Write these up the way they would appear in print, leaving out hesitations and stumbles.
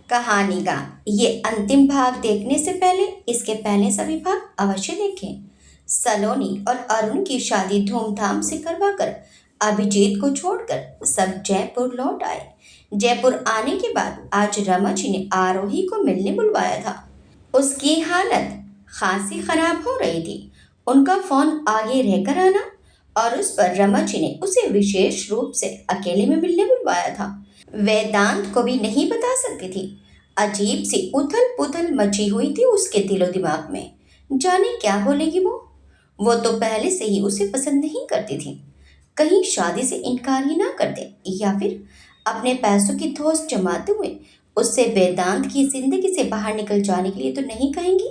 कहानी का ये अंतिम भाग देखने से पहले इसके पहले सभी भाग अवश्य देखें। सलोनी और अरुण की शादी धूमधाम से करवाकर अभिजीत को छोड़कर सब जयपुर लौट आए। जयपुर आने के बाद आज रमा जी ने आरोही को मिलने बुलवाया था। उसकी हालत खासी खराब हो रही थी। उनका फोन आगे रहकर आना और उस पर रमा जी ने उसे विशेष रूप से अकेले में मिलने बुलवाया था। वेदांत को भी नहीं बता सकती थी। अजीब सी उथल पुथल मची हुई थी उसके दिलो दिमाग में। जाने क्या बोलेगी वो तो पहले से ही उसे पसंद नहीं करती थी। कहीं शादी से इनकार ही ना कर दे या फिर अपने पैसों की धौंस जमाते हुए उससे वेदांत की जिंदगी से बाहर निकल जाने के लिए तो नहीं कहेंगी।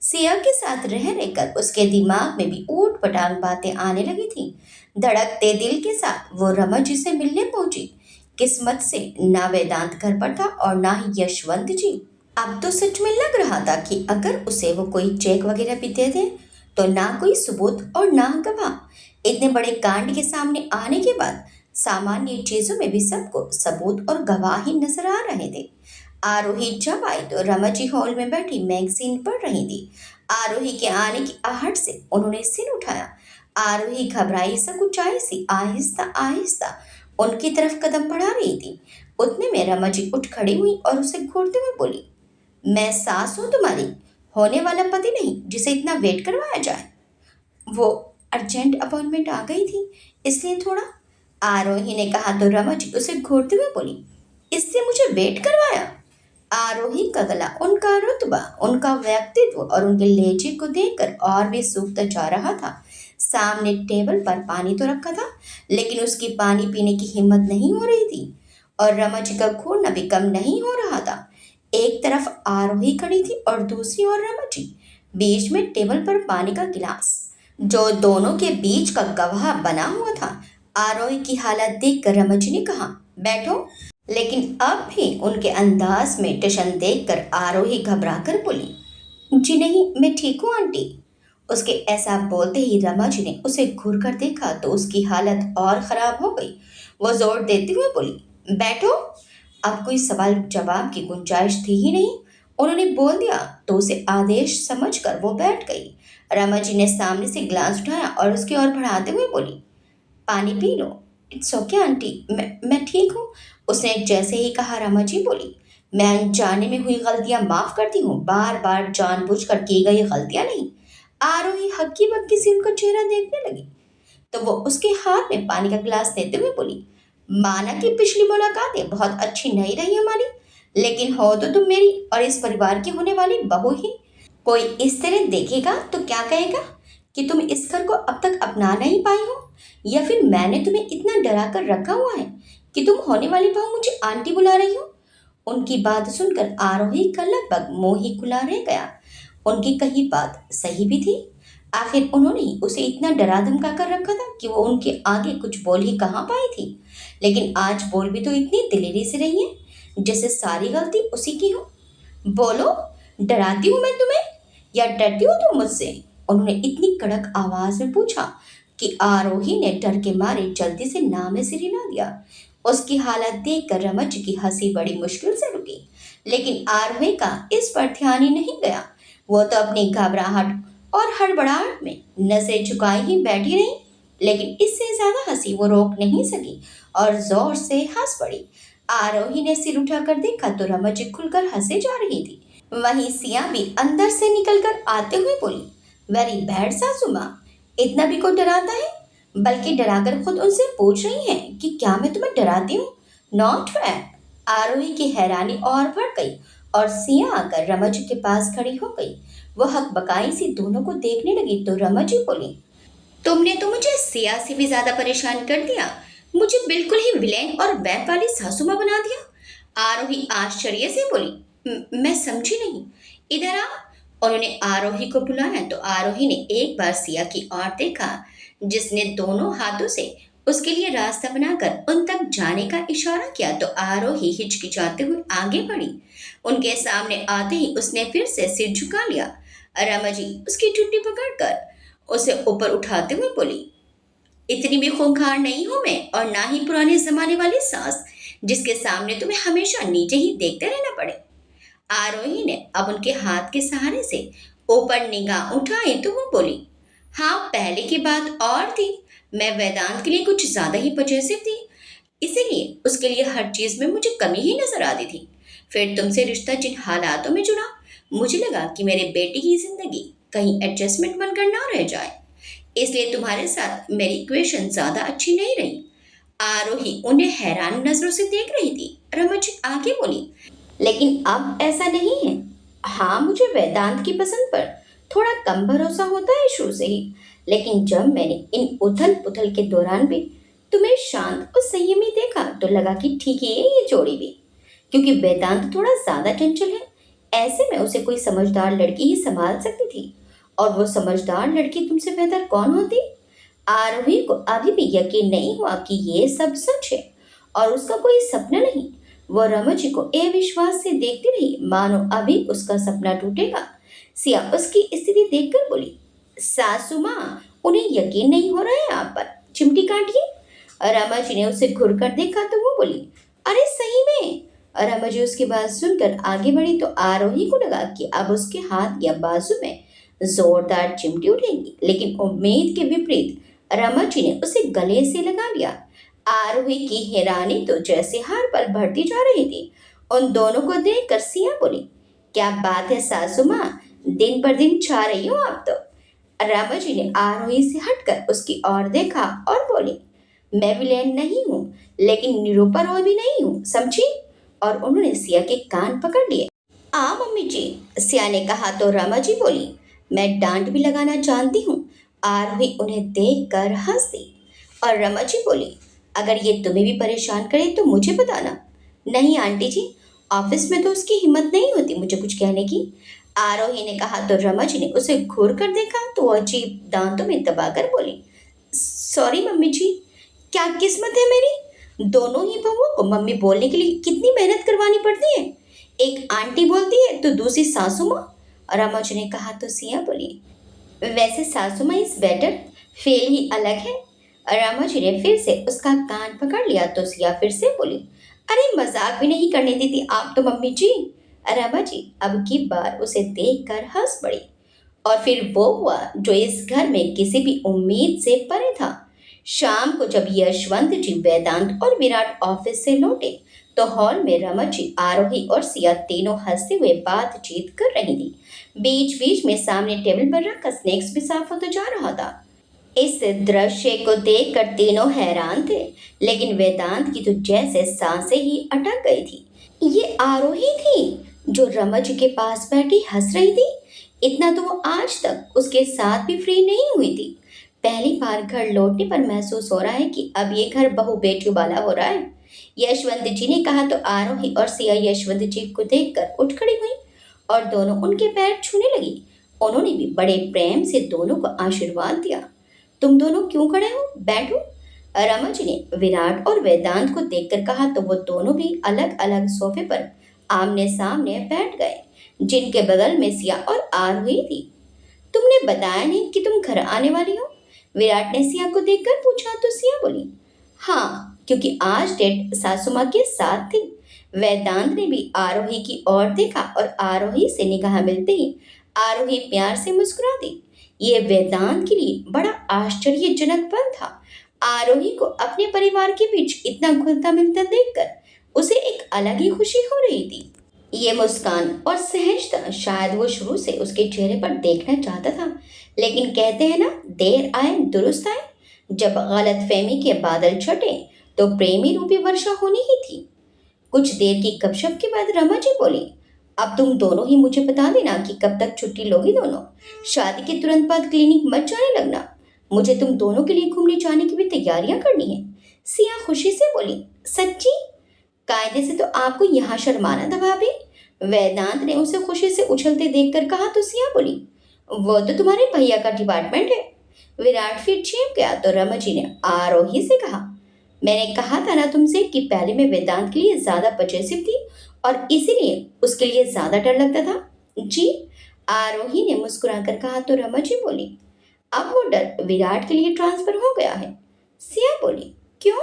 सिया के साथ रह रहकर उसके दिमाग में भी ऊट पटांग बातें आने लगी थी। धड़कते दिल के साथ वो रमा जी से मिलने पहुंची। किस्मत से ना वेदांत घर पर था और ना ही यशवंत जी। अब तो सच में लग रहा था कि अगर उसे वो कोई चेक वगैरह भी दे दे तो ना कोई सबूत और ना गवाह। इतने बड़े कांड के सामने आने के बाद सामान्य चीजों में भी सबको सबूत और गवाह ही नजर आ रहे थे। आरोही जब आई तो रमा जी हॉल में बैठी मैगजीन पढ़ रही थी। आरोही के आने की आहट से उन्होंने सिर उठाया। आरोही घबराई सकुचाई सी आहिस्ता आहिस्ता उनकी तरफ कदम बढ़ा रही थी। उतने में रमा जी उठ खड़ी हुई और उसे घूरते हुए बोली, मैं सास हूं तुम्हारी, होने वाला पति नहीं जिसे इतना वेट करवाया जाए। वो अर्जेंट अपॉइंटमेंट आ गई थी इसलिए थोड़ा, आरोही ने कहा तो रमा जी उसे घूरते हुए बोली, इससे मुझे वेट करवाया। आरोही का गला, उनका रुतबा, उनका व्यक्तित्व और उनके लहजे को देखकर और भी सूखता जा रहा था। सामने टेबल पर पानी तो रखा था लेकिन उसकी पानी पीने की हिम्मत नहीं हो रही थी और रमा जी का घूरना भी कम नहीं हो रहा था। एक तरफ आरोही खड़ी थी और दूसरी ओर रमा जी। बीच में टेबल पर पानी का गिलास जो दोनों के बीच का गवाह बना हुआ था। आरोही की हालत देखकर रमा जी ने कहा, बैठो। लेकिन अब भी उनके अंदाज में टशन देखकर आरोही घबरा कर बोली, जी नहीं, मैं ठीक हूँ आंटी। उसके ऐसा बोलते ही रमा जी ने उसे घूर कर देखा तो उसकी हालत और खराब हो गई। वो जोर देते हुए बोली, बैठो। अब कोई सवाल जवाब की गुंजाइश थी ही नहीं। उन्होंने बोल दिया तो उसे आदेश समझकर वो बैठ गई। रमा जी ने सामने से ग्लास उठाया और उसकी ओर बढ़ाते हुए बोली, पानी P low. It's okay aunty, मैं ठीक हूँ। उसने जैसे ही कहा रमा जी बोली, मैं अनजाने में हुई गलतियां माफ करती हूँ, बार बार जानबूझकर की गई गलतियां नहीं। आरोही हक्की बक्की से उनका चेहरा देखने लगी तो वो उसके हाथ में पानी का गिलास देते हुए बोली, माना कि पिछली मुलाकातें बहुत अच्छी नहीं रही हमारी, लेकिन हो तो तुम मेरी और इस परिवार की होने वाली बहू ही। कोई इस तरह देखेगा तो क्या कहेगा कि तुम इस घर को अब तक अपना नहीं पाई हो, या फिर मैंने तुम्हें इतना डरा कर रखा हुआ है कि तुम होने वाली बहू मुझे आंटी बुला रही हो। उनकी बात सुनकर आरोही का लगभग मुंह ही खुला रह गया। उनकी कही बात सही भी थी। आखिर उन्होंने ही उसे इतना डरा धमका कर रखा था कि वो उनके आगे कुछ बोल ही कहाँ पाई थी। लेकिन आज बोल भी तो इतनी दिलेरी से रही है जैसे सारी गलती उसी की हो। बोलो, डराती हूँ मैं तुम्हें या डरती हो तुम मुझसे? उन्होंने इतनी कड़क आवाज में पूछा कि आरोही ने डर के मारे जल्दी से ना में सिर हिला दिया। उसकी हालत देखकर रमज की हंसी बड़ी मुश्किल से रुकी, लेकिन आरोही का इस पर ध्यान ही नहीं गया। वो तो अपनी घबराहट और हड़बड़ाहट में नजरें झुकाई ही बैठी रही, लेकिन इससे ज्यादा हंसी वो रोक नहीं सकी और जोर से हंस पड़ी। आरोही ने सिर उठाकर देखा तो रमज खुलकर हंसे जा रही थी। वहीं सिया भी अंदर से निकलकर आते हुए बोली, वेरी बैड सासू माँ, इतना भी कोई डराता है? बल्कि डराकर खुद उनसे पूछ रही हैं कि क्या मैं तुम्हें डराती हूँ? Not fair. आरोही की हैरानी और बढ़ गई और सिया आकर रमज के पास खड़ी हो गई। वो हकबकाई सी दोनों को देखने लगी तो रमज बोली, तुमने तो मुझे सिया से भी ज्यादा परेशान कर दिया। मुझे बिल्कुल ही विलेन और वैप वाली सासू माँ बना दिया। आरोही आश्चर्य से बोली, मैं समझी नहीं, इधर आ। उन्होंने आरोही को बुलाया तो आरोही ने एक बार सिया की ओर देखा, जिसने दोनों हाथों से उसके लिए रास्ता बनाकर उन तक जाने का इशारा किया तो आरोही हिचकिचाते हुए आगे बढ़ी। उनके सामने आते ही उसने फिर से सिर झुका लिया। रमजी उसकी चुट्टी पकड़कर उसे ऊपर उठाते हुए बोली, इतनी भी खूंखार नहीं हूं मैं और ना ही पुराने जमाने वाली सास जिसके सामने तुम्हें हमेशा नीचे ही देखते रहना पड़े। आरोही ने अब उनके हाथ के सहारे से ऊपर निगाह उठाई तो वो बोली, हाँ पहले की बात और थी। मैं वेदांत के लिए कुछ ज्यादा ही पजेसिव थी, इसीलिए उसके लिए हर चीज में मुझे कमी ही नजर आती थी। फिर तुमसे रिश्ता जिन हालातों में जुड़ा, मुझे लगा कि मेरे बेटे की जिंदगी कहीं एडजस्टमेंट बनकर ना रह जाए, इसलिए तुम्हारे साथ मेरी इक्वेशन ज्यादा अच्छी नहीं रही। आरोही उन्हें हैरान नजरों से देख रही थी। रमज आगे बोली, लेकिन अब ऐसा नहीं है। हाँ मुझे वेदांत की पसंद पर थोड़ा कम भरोसा होता है शुरू से ही, लेकिन जब मैंने इन उथल पुथल के दौरान भी तुम्हें शांत और संयमी देखा तो लगा कि ठीक ही है ये जोड़ी भी, क्योंकि वेदांत थोड़ा ज्यादा चंचल है। ऐसे में उसे कोई समझदार लड़की ही संभाल सकती थी, और वो समझदार लड़की तुमसे बेहतर कौन होती। आरोही को अभी भी यकीन नहीं हुआ कि ये सब सच है और उसका कोई सपना नहीं। वो रमजी को अविश्वास से देखती रही, मानो अभी उसका सपना टूटेगा। सिया उसकी स्थिति देखकर बोली, सासू माँ, उन्हें यकीन नहीं हो रहा है आप पर, चिमटी काटिए। रमाजी ने उसे घुर कर देखा तो वो बोली, अरे सही में। रमाजी उसकी बात सुनकर आगे बढ़ी तो आरोही को लगा कि अब उसके हाथ या बाजू में जोरदार चिमटी उठेगी, लेकिन उम्मीद के विपरीत रमाजी ने उसे गले से लगा लिया। आरोही की हैरानी तो जैसे हर पल बढ़ती जा रही थी। उन दोनों को देखकर सिया बोली, क्या बात है सासू माँ, दिन पर दिन छा रही हो आप तो। रामाजी ने आरोही से हटकर उसकी ओर देखा और बोली, मैं विलेन नहीं हूँ, लेकिन निरूपा रॉय भी नहीं हूँ, समझी। और उन्होंने सिया के कान पकड़ लिए। आ मम्मी जी, सिया ने कहा तो रामाजी बोली, मैं डांट भी लगाना जानती हूँ। आरोही उन्हें देख कर हंस दी और रमाजी बोली, अगर ये तुम्हें भी परेशान करे तो मुझे बताना। नहीं आंटी जी, ऑफिस में तो उसकी हिम्मत नहीं होती मुझे कुछ कहने की। आरोही ने कहा तो रमाजी ने उसे घूर कर देखा तो वो अजीब दांतों में दबाकर बोली, सॉरी मम्मी जी, क्या किस्मत है मेरी। दोनों ही बहुओं को मम्मी बोलने के लिए कितनी मेहनत करवानी पड़ती है। एक आंटी बोलती है तो दूसरी सासू माँ। रमाजी ने कहा तो सिया बोली, वैसे सासू माँ इज बेटर, फेल ही अलग है। रामाजी ने फिर से उसका कान पकड़ लिया तो सिया फिर से बोली, अरे मजाक भी नहीं करने देती आप तो मम्मी जी। रमा जी अब की बार उसे देखकर हंस पड़ी। और फिर वो हुआ जो इस घर में किसी भी उम्मीद से परे था। शाम को जब यशवंत जी, वेदांत और विराट ऑफिस से लौटे तो हॉल में रमन जी, आरोही और सिया तीनों हंसते हुए बातचीत कर रही थी। बीच बीच में सामने टेबल पर रखा स्नैक्स भी साफ होता जा रहा था। इस दृश्य को देखकर तीनों हैरान थे, लेकिन वेदांत की तो जैसे सांसें ही अटक गई थी। ये आरोही थी जो रमज के पास बैठी हंस रही थी। इतना तो वो आज तक उसके साथ भी फ्री नहीं हुई थी। पहली बार घर लौटने पर महसूस हो रहा है कि अब ये घर बहू बेटियों वाला हो रहा है। यशवंत जी ने कहा तो आरोही और सिया यशवंत जी को देखकर उठ खड़ी हुई और दोनों उनके पैर छूने लगी। उन्होंने भी बड़े प्रेम से दोनों को आशीर्वाद दिया। तुम दोनों क्यों खड़े हो, बैठो। रमा जी ने विराट और वेदांत को देखकर कहा तो वो दोनों भी अलग अलग सोफे पर आमने सामने बैठ गए, जिनके बगल में सिया और आरोही थी। तुमने बताया नहीं कि तुम घर आने वाली हो, विराट ने सिया को देखकर पूछा तो सिया बोली, हाँ क्योंकि आज डेट सासू माँ के साथ थी। वेदांत ने भी आरोही की ओर देखा और आरोही से निगाह मिलते ही आरोही प्यार से मुस्कुरा दी। ये वेदांत के लिए बड़ा आश्चर्यजनक पल था। आरोही को अपने परिवार के बीच इतना घुलता मिलता देखकर उसे एक अलग ही खुशी हो रही थी। ये मुस्कान और सहजता शायद वो शुरू से उसके चेहरे पर देखना चाहता था, लेकिन कहते हैं ना, देर आए दुरुस्त आए। जब गलत फहमी के बादल छटे तो प्रेमी रूपी वर्षा होनी ही थी। कुछ देर की गपशप के बाद रमा जी बोली, अब तुम दोनों ही मुझे बता देना कि कब तक छुट्टी लोगी दोनों। शादी के तुरंत बाद क्लिनिक मत जाने लगना, मुझे तुम दोनों के लिए घूमने जाने की भी तैयारियां करनी है। सिया खुशी से बोली, सच्ची? कायदे से तो आपको यहाँ शर्माना था भाभी। वेदांत ने उसे खुशी से उछलते देखकर कहा तो सिया बोली, वो तो तुम्हारे भैया का डिपार्टमेंट है। विराट फिर चीप गया तो रमा जी ने आरोही से कहा, मैंने कहा था ना तुमसे कि पहले मैं वेदांत के लिए ज्यादा पजेसिव थी और इसीलिए उसके लिए ज्यादा डर लगता था। जी, आरोही ने मुस्कुराकर कहा तो रमा जी बोली, अब वो डर विराट के लिए ट्रांसफर हो गया है। सिया बोली, क्यों?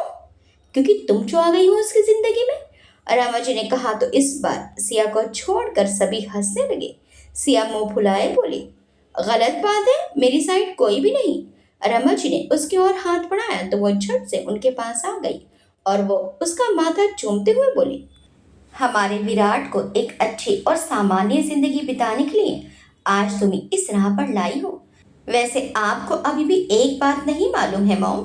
क्योंकि तुम जो आ गई हो उसकी जिंदगी में। रमा जी ने कहा तो इस बार सिया को छोड़कर सभी हंसने लगे। सिया मुंह फुलाए बोली, गलत बात है, मेरी साइड कोई भी नहीं। रमा जी ने उसकी ओर हाथ बढ़ाया तो वो झट से उनके पास आ गई और वो उसका माथा चूमते हुए बोली, हमारे विराट को एक अच्छी और सामान्य जिंदगी बिताने के लिए आज तुम्हें इस राह पर लाई हो। वैसे आपको अभी भी एक बात नहीं मालूम है मॉम,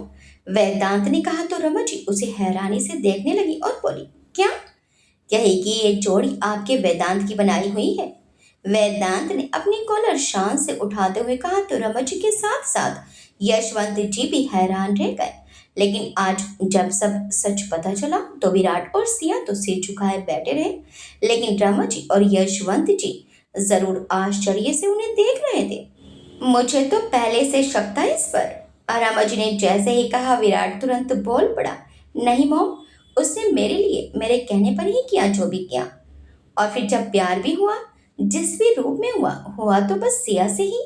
वेदांत ने कहा तो रमा जी उसे हैरानी से देखने लगी और बोली, क्या? यही कि ये जोड़ी आपके वेदांत की बनाई हुई है। वेदांत ने अपनी कॉलर शान से उठाते हुए कहा तो रमा जी के साथ साथ यशवंत जी भी हैरान रह गए। लेकिन आज जब सब सच पता चला तो विराट और सिया तो सिर झुकाए बैठे रहे, लेकिन रमा जी और यशवंत जी जरूर आश्चर्य से उन्हें देख रहे थे। मुझे तो पहले से शक था इस पर। रमा जी ने जैसे ही कहा विराट तुरंत बोल पड़ा, नहीं मॉम, उसने मेरे लिए मेरे कहने पर ही किया जो भी किया। और फिर जब प्यार भी हुआ, जिस भी रूप में हुआ हुआ तो बस सिया से ही।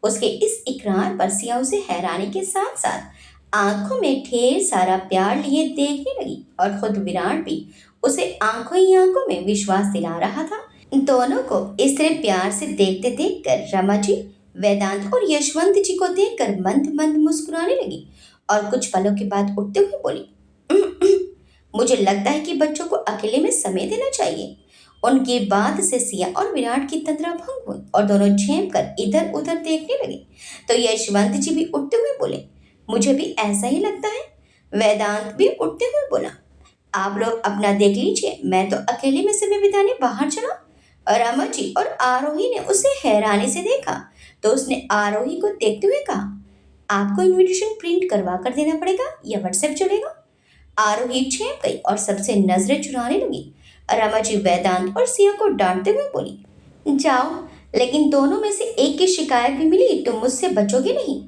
उसके इस इकरार पर सिया उसे हैरानी के साथ साथ आंखों में ढेर सारा प्यार लिए देखने लगी और खुद विराट भी उसे आंखों ही आंखों में विश्वास दिला रहा था। दोनों को इस तरह प्यार से देखते देखकर रमा जी वेदांत और यशवंत जी को देखकर मंद मंद मुस्कुराने लगी और कुछ पलों के बाद उठते हुए बोली, मुझे लगता है कि बच्चों को अकेले में समय देना चाहिए। उनकी बात से सिया और विराट की तंद्रा भंग हुई और दोनों झेम कर इधर उधर देखने लगे। तो यशवंत जी भी उठते हुए बोले, मुझे भी ऐसा ही लगता है। वेदांत भी उठते हुए बोला, आप लोग अपना देख लीजिए, मैं तो अकेले में समय बिताने बाहर चला। रमा जी और आरोही ने उसे हैरानी से देखा तो उसने आरोही को देखते हुए कहा, आपको इनविटेशन प्रिंट करवा कर देना पड़ेगा या व्हाट्सएप चलेगा? आरोही चेप गई और सबसे नजरें चुराने लगी। रमा जी वेदांत और सिया को डांटते हुए बोली, जाओ, लेकिन दोनों में से एक की शिकायत भी मिली तो मुझसे बचोगे नहीं।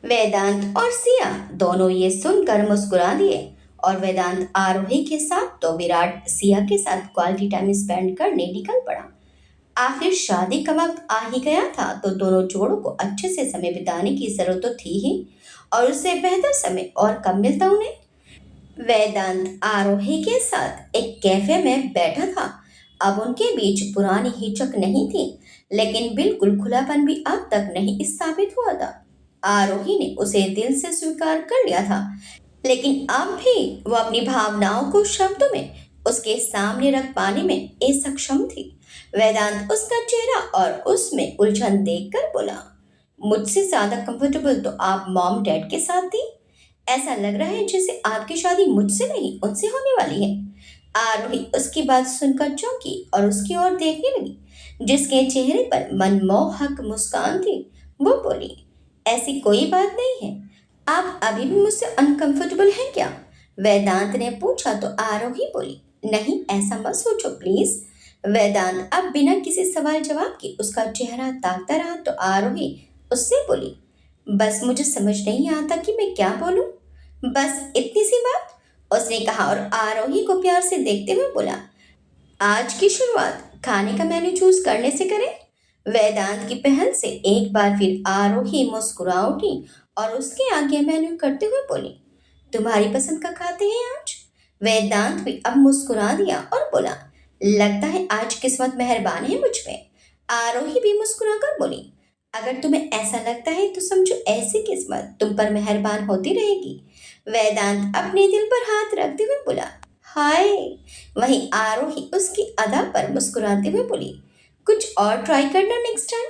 वेदांत और सिया दोनों ये सुनकर मुस्कुरा दिए और वेदांत आरोही के साथ तो विराट सिया के साथ क्वालिटी टाइम स्पेंड करने निकल पड़ा। आखिर शादी का वक्त आ ही गया था तो दोनों जोड़ों को अच्छे से समय बिताने की जरूरत तो थी ही, और उससे बेहतर समय और कब मिलता उन्हें। वेदांत आरोही के साथ एक कैफे में बैठा था। अब उनके बीच पुरानी हिचक नहीं थी, लेकिन बिल्कुल खुलापन भी अब तक नहीं साबित हुआ था। आरोही ने उसे दिल से स्वीकार कर लिया था, लेकिन अब भी वो अपनी भावनाओं को शब्दों में उसके सामने रख पाने में असक्षम थी। वेदांत उसका चेहरा और उसमें उलझन देखकर बोला, मुझसे ज्यादा कंफर्टेबल तो आप मॉम डैड के साथ थी। ऐसा लग रहा है जैसे आपकी शादी मुझसे नहीं उनसे होने वाली है। आरोही उसकी बात सुनकर चौंकी और उसकी ओर देखने लगी, जिसके चेहरे पर मनमोहक मुस्कान थी। वो बोली, ऐसी कोई बात नहीं है, आप अभी भी मुझसे अनकंफर्टेबल हैं क्या? वेदांत ने पूछा तो आरोही बोली, नहीं ऐसा मत सोचो प्लीज। वेदांत अब बिना किसी सवाल जवाब के उसका चेहरा ताकता रहा तो आरोही उससे बोली, बस मुझे समझ नहीं आता कि मैं क्या बोलूं। बस इतनी सी बात, उसने कहा और आरोही को प्यार से देखते हुए बोला, आज की शुरुआत खाने का मेन्यू चूज करने से करें। वेदांत की पहल से एक बार फिर आरोही मुस्कुरा उठी और उसके आगे मेन्यू करते हुए बोली, तुम्हारी पसंद का खाते हैं आज। वेदांत भी अब मुस्कुरा दिया और बोला, लगता है आज किस्मत मेहरबान है मुझ पे। आरोही भी मुस्कुरा कर बोली, अगर तुम्हें ऐसा लगता है तो समझो ऐसी किस्मत तुम पर मेहरबान होती रहेगी। वेदांत अपने दिल पर हाथ रखते हुए बोला, हाय। वहीं आरोही उसकी अदा पर मुस्कुराते हुए बोली, कुछ और ट्राई करना नेक्स्ट टाइम,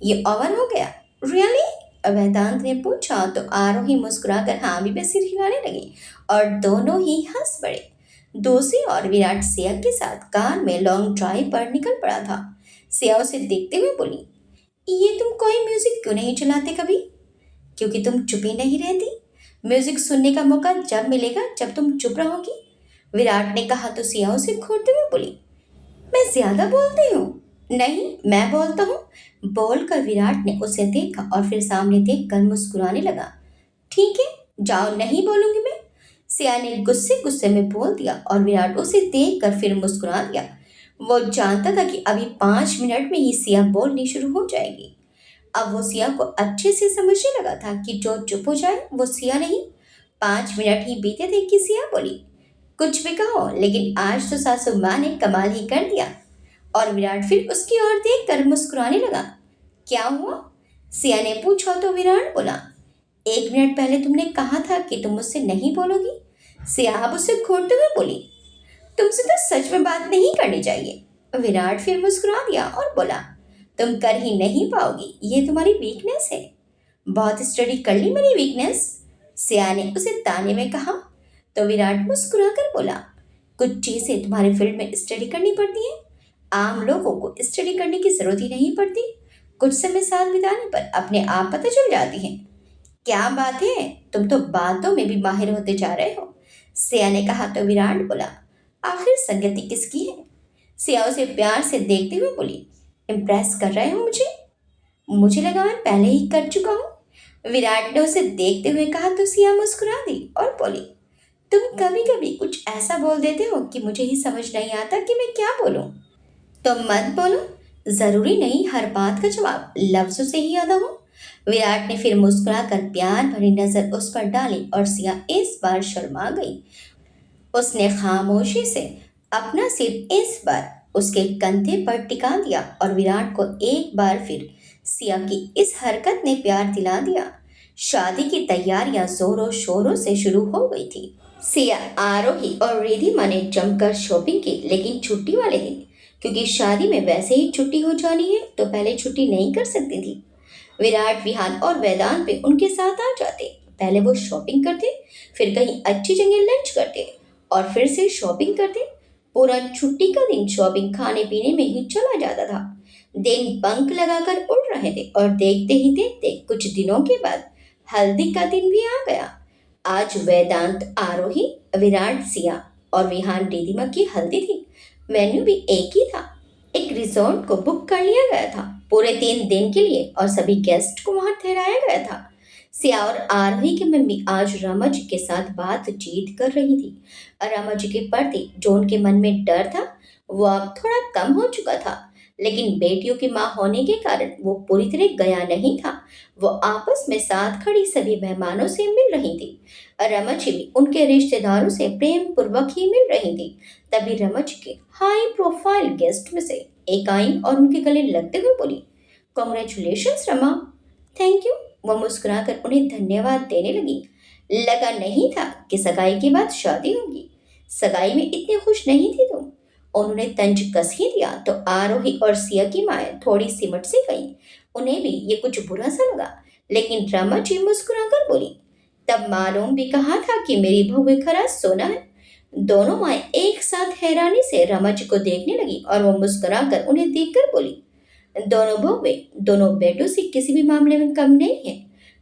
ये ओवर हो गया। रियली? वेदांत ने पूछा तो आरोही मुस्कुराकर हामी में सिर हिलाने लगी और दोनों ही हंस पड़े। दूसरी ओर विराट सिया के साथ कार में लॉन्ग ड्राइव पर निकल पड़ा था। सिया उसे देखते हुए बोली, ये तुम कोई म्यूजिक क्यों नहीं चलाते कभी? क्योंकि तुम चुप ही नहीं रहती। म्यूजिक सुनने का मौका जब मिलेगा जब तुम चुप रहोगी। विराट ने कहा तो सिया उसे घूरते हुए बोली, मैं ज्यादा बोलती हूँ? नहीं, मैं बोलता हूँ। बोलकर विराट ने उसे देखा और फिर सामने देखकर मुस्कुराने लगा। ठीक है, जाओ, नहीं बोलूंगी मैं। सिया ने गुस्से गुस्से में बोल दिया और विराट उसे देखकर फिर मुस्कुरा दिया। वो जानता था कि अभी 5 मिनट में ही सिया बोलनी शुरू हो जाएगी। अब वो सिया को अच्छे से समझने लगा था कि जो चुप हो जाए वो सिया नहीं। 5 मिनट ही बीते थे कि सिया बोली, कुछ भी कहो, लेकिन आज तो सासू माँ ने कमाल ही कर दिया। और विराट फिर उसकी ओर देखकर मुस्कुराने लगा। क्या हुआ? सिया ने पूछा तो विराट बोला, 1 मिनट पहले तुमने कहा था कि तुम मुझसे नहीं बोलोगी। सिया अब उसे घूरते हुए बोली, तुमसे तो सच में बात नहीं करनी चाहिए। विराट फिर मुस्कुरा दिया और बोला, तुम कर ही नहीं पाओगी, ये तुम्हारी वीकनेस है। बहुत स्टडी कर ली मेरी वीकनेस, सिया ने उसे ताने में कहा। तो विराट मुस्कुरा कर बोला, कुछ चीजें तुम्हारे फील्ड में स्टडी करनी पड़ती हैं, आम लोगों को स्टडी करने की जरूरत ही नहीं पड़ती। कुछ समय साथ बिताने पर अपने आप पता चल जाती है। क्या बात है, तुम तो बातों में भी माहिर होते जा रहे हो, सिया ने कहा। तो विराट बोला, आखिर संगति किसकी है? सिया उसे प्यार से देखते हुए बोली, इम्प्रेस कर रहे हो मुझे? मुझे लगा मैं पहले ही कर चुका हूँ, विराट ने उसे देखते हुए कहा। तो सिया मुस्कुरा दी और बोली, तुम कभी कभी कुछ ऐसा बोल देते हो कि मुझे ही समझ नहीं आता कि मैं क्या बोलूं। तुम मत बोलो, जरूरी नहीं हर बात का जवाब लफ्जों से ही अदा हो। विराट ने फिर मुस्कुराकर प्यार भरी नजर उस पर डाली और सिया इस बार शर्मा गई। उसने खामोशी से अपना सिर इस बार उसके कंधे पर टिका दिया और विराट को एक बार फिर सिया की इस हरकत ने प्यार दिला दिया। शादी की तैयारियां जोरों शोरों से शुरू हो गई थी। सिया, आरोही और रिधिमा ने जमकर शॉपिंग की, लेकिन छुट्टी वाले दिन, क्योंकि शादी में वैसे ही छुट्टी हो जानी है तो पहले छुट्टी नहीं कर सकती थी। विराट, विहान और वेदांत भी उनके साथ आ जाते। पहले वो शॉपिंग करते, फिर कहीं अच्छी जगह लंच करते और फिर से शॉपिंग करते। पूरा छुट्टी का दिन शॉपिंग, खाने पीने में ही चला जाता था। दिन पंख लगाकर उड़ रहे थे और देखते ही देखते कुछ दिनों के बाद हल्दी का दिन भी आ गया। आज वेदांत, आरोही, विराट, सिया और विहान, रिधिमा की हल्दी थी। वेन्यू भी एक ही था। एक रिजॉर्ट को बुक कर लिया गया था पूरे 3 दिन के लिए और सभी गेस्ट को वहां ठहराया गया था। सिया और आरोही की मम्मी आज रमा जी के साथ बातचीत कर रही थी। रमा जी के प्रति जो उनके मन में डर था वो अब थोड़ा कम हो चुका था, लेकिन बेटियों की मां होने के कारण वो पूरी तरह गया नहीं था। वो आपस में साथ खड़ी सभी मेहमानों से मिल रही थी। रमा जी भी उनके रिश्तेदारों से प्रेम पूर्वक ही मिल रही थी। तभी रमा जी के हाई प्रोफाइल गेस्ट में से एक आई और उनके गले लगते हुए बोली, कॉन्ग्रेचुलेशंस रमा। थैंक यू, वो मुस्कुराकर उन्हें धन्यवाद देने लगी। लगा नहीं था कि सगाई के बाद शादी होगी। सगाई में इतने खुश नहीं थी तुम। उन्होंने तंज कस ही दिया तो आरोही और सिया की माएँ थोड़ी सिमट सी गईं। उन्हें भी ये कुछ बुरा सा लगा, लेकिन रमा जी मुस्कुराकर बोली, तब मालूम भी कहा था कि मेरी बहू खरा सोना है। दोनों माएँ एक साथ हैरानी से रमा जी को देखने लगी और वो मुस्कुराकर उन्हें देखकर बोली, दोनों बहुएं दोनों बेटों से किसी भी मामले में कम नहीं है।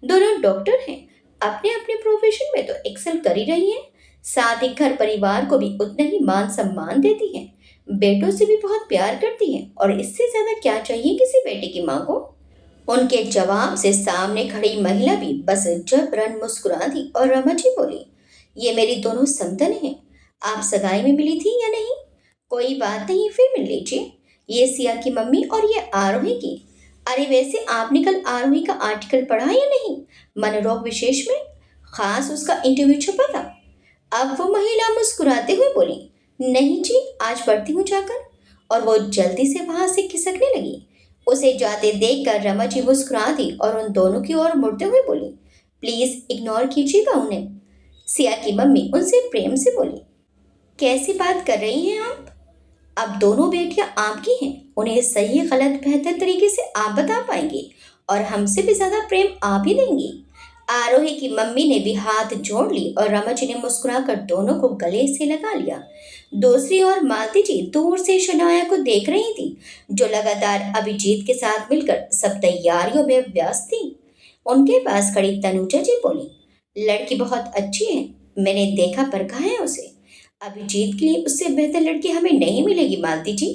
दोनों डॉक्टर हैं, अपने अपने प्रोफेशन में तो एक्सेल कर ही रही हैं। साथ ही घर परिवार को भी उतना ही मान सम्मान देती हैं। बेटों से भी बहुत प्यार करती हैं और इससे ज्यादा क्या चाहिए किसी बेटे की माँ को। उनके जवाब से सामने खड़ी महिला भी बस जबरन मुस्कुरा दी और रमा जी बोली, ये मेरी दोनों समधन हैं। आप सगाई में मिली थी या नहीं? कोई बात नहीं, फिर मिल लीजिए। ये सिया की मम्मी और ये आरोही की। अरे वैसे आपने कल आरोही का आर्टिकल पढ़ा या नहीं, मनोरोग विशेष में? खास उसका इंटरव्यू छपा था। अब वो महिला मुस्कुराते हुए बोली, नहीं जी, आज पढ़ती हूँ जाकर। और वो जल्दी से वहां से खिसकने लगी। उसे जाते देखकर रमा जी मुस्कुरा दी और उन दोनों की ओर मुड़ते हुए बोली, प्लीज इग्नोर कीजिएगा उन्हें। सिया की मम्मी उनसे प्रेम से बोली, कैसी बात कर रही हैं आप? अब दोनों बेटियां आपकी हैं, उन्हें सही गलत बेहतर तरीके से आप बता पाएंगी और हमसे भी ज्यादा प्रेम आप ही देंगी। आरोही की मम्मी ने भी हाथ जोड़ ली और रमा जी ने मुस्कुराकर दोनों को गले से लगा लिया। दूसरी ओर मालती जी दूर से शनाया को देख रही थी, जो लगातार अभिजीत के साथ मिलकर सब तैयारियों में व्यस्त थी। उनके पास खड़ी तनुजा जी बोली, लड़की बहुत अच्छी है, मैंने देखा परखा है उसे। अभिजीत के लिए उससे बेहतर लड़की हमें नहीं मिलेगी मालती जी।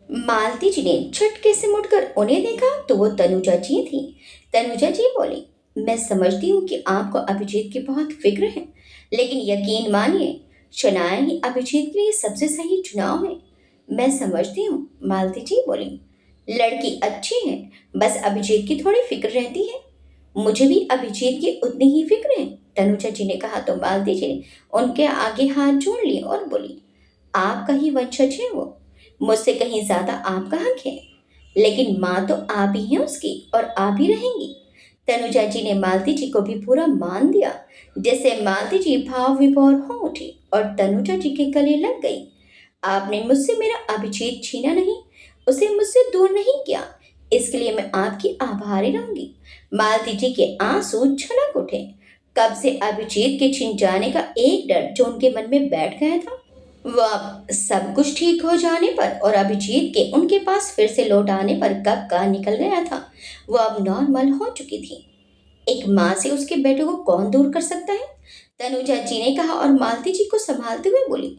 मालती जी ने झटके से मुड़कर उन्हें देखा तो वो तनुजा जी थी। तनुजा जी बोली, मैं समझती हूँ कि आपको अभिजीत की बहुत फिक्र है, लेकिन यकीन मानिए शनाया ही अभिजीत के लिए सबसे सही चुनाव है। मैं समझती हूँ, मालती जी बोली, लड़की अच्छी है, बस अभिजीत की थोड़ी फिक्र रहती है। मुझे भी अभिजीत की उतनी ही फिक्र है। तनुजा जी ने कहा तो मालती जी ने उनके आगे हाथ जोड़ लिए और बोली, आपका ही वंशज है वो, मुझसे कहीं ज्यादा आपका हक है। लेकिन माँ तो आप ही हैं उसकी और आप ही रहेंगी। तनुजा जी ने मालती जी को भी पूरा मान दिया। जैसे मालती जी भाव विभोर हो उठी और तनुजा जी के गले लग गई। आपने मुझसे मेरा अभिजीत छीना नहीं, उसे मुझसे दूर नहीं किया, इसके लिए मैं आपकी आभारी रहूंगी। मालती जी के आंसू छलक उठे। कब से अभिजीत के छिन जाने का एक डर जो उनके मन में बैठ गया था, वह सब कुछ ठीक हो जाने पर और अभिजीत के उनके पास फिर से लौट आने पर कब का निकल गया था। वह अब नॉर्मल हो चुकी थी। एक माँ से उसके बेटे को कौन दूर कर सकता है? तनुजा जी ने कहा और मालती जी को संभालते हुए बोली,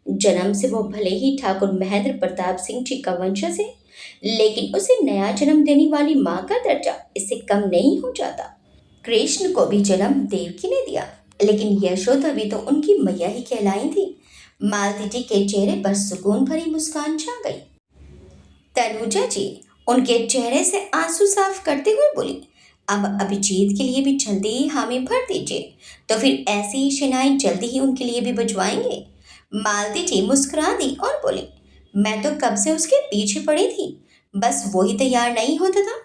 जन्म से वो भले ही ठाकुर महेंद्र प्रताप सिंह जी का वंशज है, लेकिन उसे नया जन्म देने वाली माँ का दर्जा इससे कम नहीं हो जाता। कृष्ण को भी जन्म देवकी ने दिया, लेकिन यशोदा भी तो उनकी मैया ही कहलाई थी। मालती जी के चेहरे पर सुकून भरी मुस्कान छा गई। तनुजा जी उनके चेहरे से आंसू साफ करते हुए बोली, अब अभिजीत के लिए भी जल्दी ही हामी भर दीजिए, तो फिर ऐसी ही शनाई जल्दी ही उनके लिए भी बजवाएंगे। मालती जी मुस्कुरा दी और बोली, मैं तो कब से उसके पीछे पड़ी थी, बस वो ही तैयार नहीं होता था।